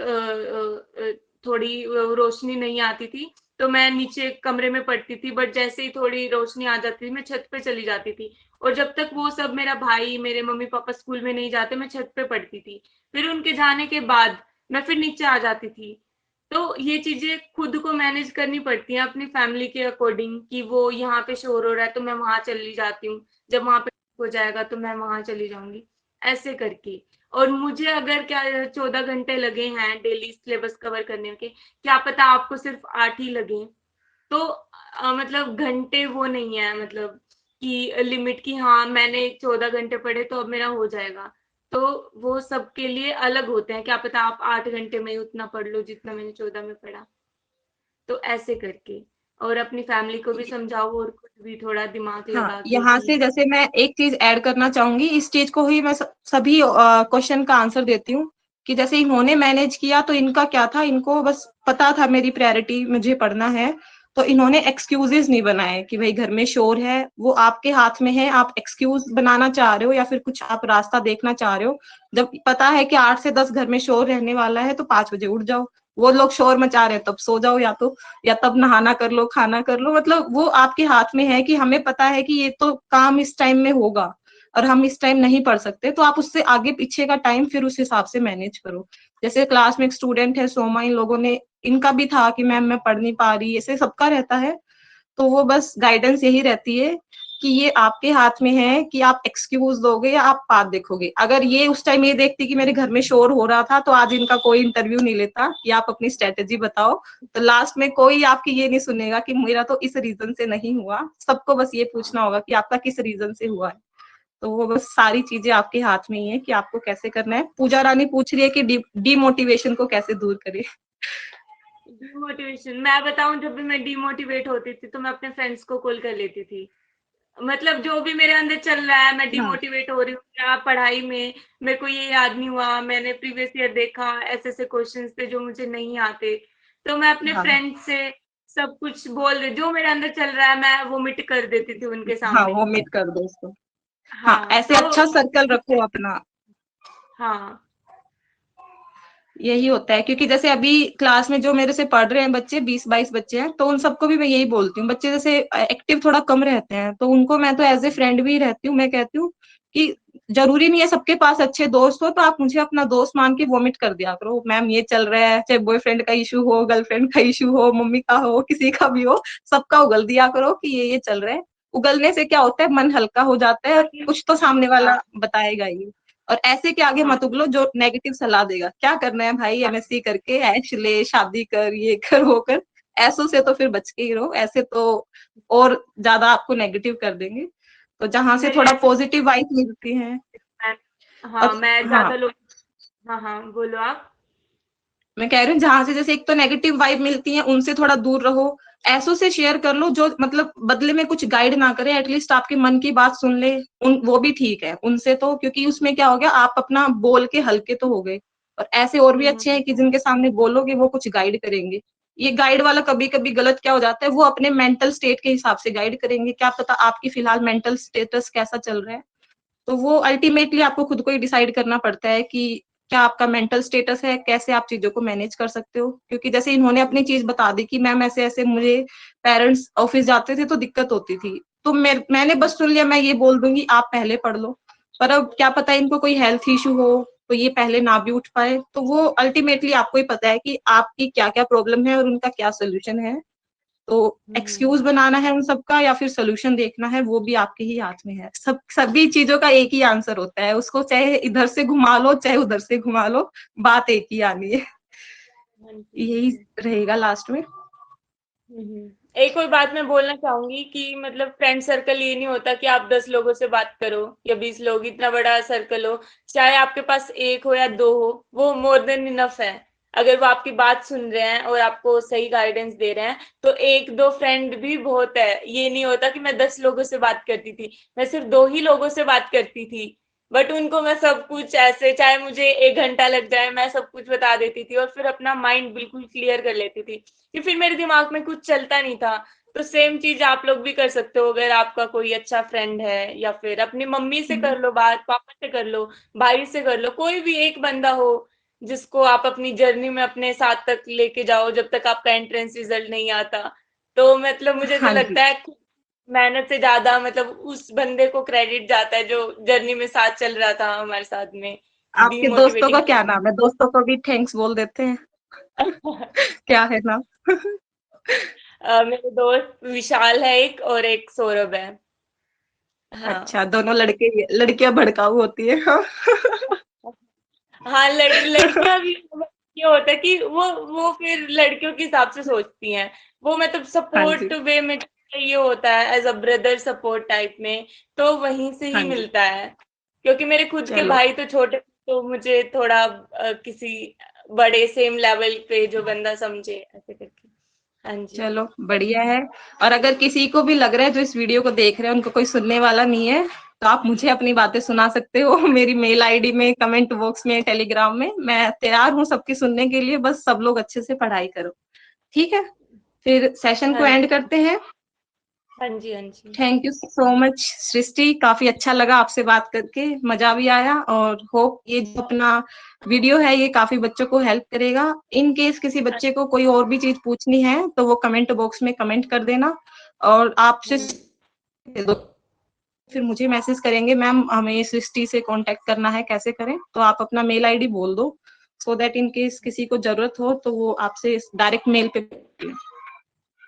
थोड़ी रोशनी नहीं आती थी, तो मैं नीचे कमरे में पढ़ती थी, बट जैसे ही थोड़ी रोशनी आ जाती थी, मैं छत पे चली जाती थी। और जब तक वो सब, मेरा भाई, मेरे मम्मी-पापा स्कूल में नहीं जाते, मैं छत पे पढ़ती थी। फिर उनके जाने के बाद, मैं फिर नीचे आ जाती थी। तो ये चीजें खुद को मैनेज करनी पड़ती हैं अपनी फैमिली के अकॉर्डिंग, कि वो यहाँ पे शोर हो रहा है तो मैं वहां चली जाती हूँ, जब वहां पे हो जाएगा तो मैं वहां चली जाऊंगी, ऐसे करके। और मुझे अगर क्या 14 घंटे लगे हैं डेली सिलेबस कवर करने के, क्या पता आपको सिर्फ 8 ही लगे, तो मतलब घंटे वो नहीं है, मतलब कि लिमिट की हाँ मैंने 14 घंटे पढ़े तो अब मेरा हो जाएगा। तो वो सबके लिए अलग होते हैं, क्या पता आप 8 घंटे में ही उतना पढ़ लो जितना मैंने 14 में पढ़ा। तो ऐसे करके, और अपनी फैमिली को भी समझाओ और खुद भी थोड़ा दिमाग हाँ, लगा के यहाँ कि से जैसे मैं एक चीज ऐड करना चाहूंगी, इस चीज को ही मैं सभी क्वेश्चन का आंसर देती हूँ कि जैसे इन्होंने मैनेज किया तो इनका क्या था, इनको बस पता था मेरी प्रायोरिटी मुझे पढ़ना है, तो इन्होंने एक्सक्यूजेस नहीं बनाए कि भाई घर में शोर है, वो आपके हाथ में है, आप एक्सक्यूज बनाना चाह रहे हो या फिर कुछ आप रास्ता देखना चाह रहे हो। जब पता है कि 8 से 10 घर में शोर रहने वाला है तो 5 बजे उठ जाओ, वो लोग शोर मचा रहे हैं तब सो जाओ, या तब नहाना कर लो, खाना कर लो, मतलब वो आपके हाथ में है कि हमें पता है कि ये तो काम इस टाइम में होगा और हम इस टाइम नहीं पढ़ सकते, तो आप उससे आगे पीछे का टाइम फिर उस हिसाब से मैनेज करो। जैसे क्लास में एक स्टूडेंट है सोमा, इन लोगों ने, इनका भी था कि मैम मैं पढ़ नहीं पा रही, ऐसे सबका रहता है। तो वो बस गाइडेंस यही रहती है कि ये आपके हाथ में है कि आप एक्सक्यूज दोगे या आप पाथ देखोगे। अगर ये उस टाइम ये देखती कि मेरे घर में शोर हो रहा था तो आज इनका कोई इंटरव्यू नहीं लेता कि आप अपनी स्ट्रेटेजी बताओ, तो लास्ट में कोई आपकी ये नहीं सुनेगा कि मेरा तो इस रीजन से नहीं हुआ, सबको बस ये पूछना होगा कि आपका किस रीजन से हुआ है। तो वो बस सारी चीजें आपके हाथ में ही है कि आपको कैसे करना है। पूजा रानी पूछ रही है कि डीमोटिवेशन को कैसे दूर करे। डिमोटिवेशन मैं बताऊं, जब भी मैं डिमोटिवेट होती थी तो मैं अपने फ्रेंड्स को कॉल कर लेती थी। मतलब जो भी मेरे अंदर चल रहा है, मैं हाँ, डिमोटिवेट हो रही हूँ क्या पढ़ाई में, मेरे को ये याद नहीं हुआ, मैंने प्रीवियस ईयर देखा, ऐसे ऐसे क्वेश्चंस थे जो मुझे नहीं आते, तो मैं अपने हाँ, फ्रेंड से सब कुछ बोल दे, जो मेरे अंदर चल रहा है मैं वोमिट कर देती थी उनके हाँ, सामने। वो मिट कर दो उसको। हाँ, हाँ ऐसे तो अच्छा सर्कल रखो अपना। हाँ। यही होता है क्योंकि जैसे अभी क्लास में जो मेरे से पढ़ रहे हैं बच्चे, 20-22 बच्चे हैं, तो उन सबको भी मैं यही बोलती हूँ, बच्चे जैसे एक्टिव थोड़ा कम रहते हैं तो उनको मैं तो एज ए फ्रेंड भी रहती हूँ, मैं कहती हूँ कि जरूरी नहीं है सबके पास अच्छे दोस्त हो, तो आप मुझे अपना दोस्त मान के वोमिट कर दिया करो, मैम ये चल रहा है, चाहे बॉयफ्रेंड का इशू हो, गर्लफ्रेंड का इशू हो, मम्मी का हो, किसी का भी हो, सबका उगल दिया करो कि ये चल रहा है। उगलने से क्या होता है, मन हल्का हो जाता है और कुछ तो सामने वाला हाँ बताएगा ही। और ऐसे के आगे हाँ मत उगलो जो नेगेटिव सलाह देगा, क्या करना है भाई, हाँ एमएससी करके ऐश ले, शादी कर, ये कर, वो कर। ऐसों से तो फिर बच के ही रहो, ऐसे तो और ज्यादा आपको नेगेटिव कर देंगे। तो जहां से मेरे थोड़ा ऐसे पॉजिटिव वाइब मिलती है। हाँ और मैं हाँ, ज्यादा लोग। हाँ हाँ बोलो आप। मैं कह रही हूँ जहां से जैसे एक तो नेगेटिव वाइब मिलती है उनसे थोड़ा दूर रहो। ऐसों से शेयर कर लो जो मतलब बदले में कुछ गाइड ना करे, एटलीस्ट आपके मन की बात सुन ले, उन वो भी ठीक है उनसे, तो क्योंकि उसमें क्या हो गया, आप अपना बोल के हल्के तो हो गए। और ऐसे और भी अच्छे हैं कि जिनके सामने बोलोगे वो कुछ गाइड करेंगे। ये गाइड वाला कभी कभी गलत क्या हो जाता है, वो अपने मेंटल स्टेट के हिसाब से गाइड करेंगे, क्या पता आपकी फिलहाल मेंटल स्टेटस कैसा चल रहा है। तो वो अल्टीमेटली आपको खुद को ही डिसाइड करना पड़ता है कि क्या आपका मेंटल स्टेटस है, कैसे आप चीजों को मैनेज कर सकते हो। क्योंकि जैसे इन्होंने अपनी चीज बता दी कि मैम ऐसे ऐसे मुझे पेरेंट्स ऑफिस जाते थे तो दिक्कत होती थी, तो मैंने बस सुन लिया, मैं ये बोल दूंगी आप पहले पढ़ लो। पर अब क्या पता इनको कोई हेल्थ इशू हो तो ये पहले ना भी उठ पाए, तो वो अल्टीमेटली आपको ही पता है कि आपकी क्या क्या प्रॉब्लम है और उनका क्या सोल्यूशन है। तो एक्सक्यूज बनाना है उन सबका या फिर सोल्यूशन देखना है, वो भी आपके ही हाथ में है। सभी चीजों का एक ही आंसर होता है, उसको चाहे इधर से घुमा लो चाहे उधर से घुमा लो, बात एक ही आनी है। हाँ जी हाँ यही जी। रहेगा लास्ट में। एक और बात मैं बोलना चाहूंगी कि मतलब फ्रेंड सर्कल ये नहीं होता कि आप 10 लोगों से बात करो या 20 लोग, इतना बड़ा सर्कल हो, चाहे आपके पास एक हो या दो हो, वो मोर देन इनफ है। अगर वो आपकी बात सुन रहे हैं और आपको सही गाइडेंस दे रहे हैं तो एक दो फ्रेंड भी बहुत है। ये नहीं होता कि मैं 10 लोगों से बात करती थी, मैं सिर्फ 2 ही लोगों से बात करती थी, बट उनको मैं सब कुछ ऐसे, चाहे मुझे 1 घंटा लग जाए, मैं सब कुछ बता देती थी और फिर अपना माइंड बिल्कुल क्लियर कर लेती थी कि फिर मेरे दिमाग में कुछ चलता नहीं था। तो सेम चीज आप लोग भी कर सकते हो, अगर आपका कोई अच्छा फ्रेंड है, या फिर अपनी मम्मी से कर लो बात, पापा से कर लो, भाई से कर लो, कोई भी एक बंदा हो जिसको आप अपनी जर्नी में अपने साथ तक लेके जाओ जब तक आपका एंट्रेंस रिजल्ट नहीं आता। तो मतलब मुझे तो हाँ जी। लगता है कि मेहनत से ज्यादा मतलब उस बंदे को क्रेडिट जाता है जो जर्नी में साथ चल रहा था हमारे साथ में, आपके दोस्तों का डीमोटिवेटिंग। क्या नाम है, दोस्तों को भी थैंक्स बोल देते हैं। क्या है नाम? मेरे दोस्त विशाल है एक, और एक सौरभ है। हाँ अच्छा, दोनों लड़कियां भड़काऊ होती है। हाँ। हाँ, लड़कियां भी ये होता है कि वो फिर लड़कियों के हिसाब से सोचती हैं। वो मतलब हाँ जी, सपोर्ट वे में ये होता है as a brother support type में, तो वहीं से हाँ ही जी। मिलता है। क्योंकि मेरे खुद के चलो, भाई तो छोटे, तो मुझे थोड़ा किसी बड़े सेम लेवल पे जो बंदा समझे ऐसे करके। हाँ जी। चलो बढ़िया है। और अगर किसी को भी लग रहा है जो इस वीडियो को देख रहे हैं उनको कोई सुनने वाला नहीं है, तो आप मुझे अपनी बातें सुना सकते हो। मेरी मेल आईडी में, कमेंट बॉक्स में, टेलीग्राम में, मैं तैयार हूँ सबकी सुनने के लिए। बस सब लोग अच्छे से पढ़ाई करो। ठीक है, फिर सेशन को हाँ एंड जी। करते हैं। हाँ जी। हाँ जी। थैंक यू सो मच सृष्टि, काफी अच्छा लगा आपसे बात करके, मजा भी आया। और होप ये जो अपना वीडियो है ये काफी बच्चों को हेल्प करेगा। इन केस किसी बच्चे को कोई और भी चीज पूछनी है तो वो कमेंट बॉक्स में कमेंट कर देना। और आपसे फिर मुझे मैसेज करेंगे, मैम हमें सृष्टि से कांटेक्ट करना है, कैसे करें? तो आप अपना मेल आईडी बोल दो, सो दैट इन केस किसी को जरूरत हो तो वो आपसे डायरेक्ट मेल पे।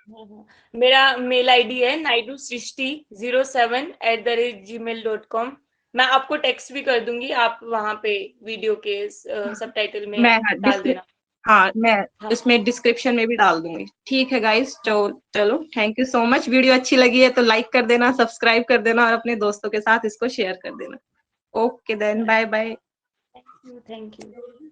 हाँ, हाँ। मेरा मेल आईडी है naidu07@gmail.com। मैं आपको टेक्स्ट भी कर दूंगी, आप वहां पे वीडियो के सबटाइटल में मैं डाल देना। हाँ, मैं हाँ। इसमें डिस्क्रिप्शन में भी डाल दूंगी। ठीक है गाइस, चलो thank you so much. Video अच्छी लगी है तो लाइक कर देना, सब्सक्राइब कर देना और अपने दोस्तों के साथ इसको शेयर कर देना। Okay then, bye bye. Thank you. Thank you.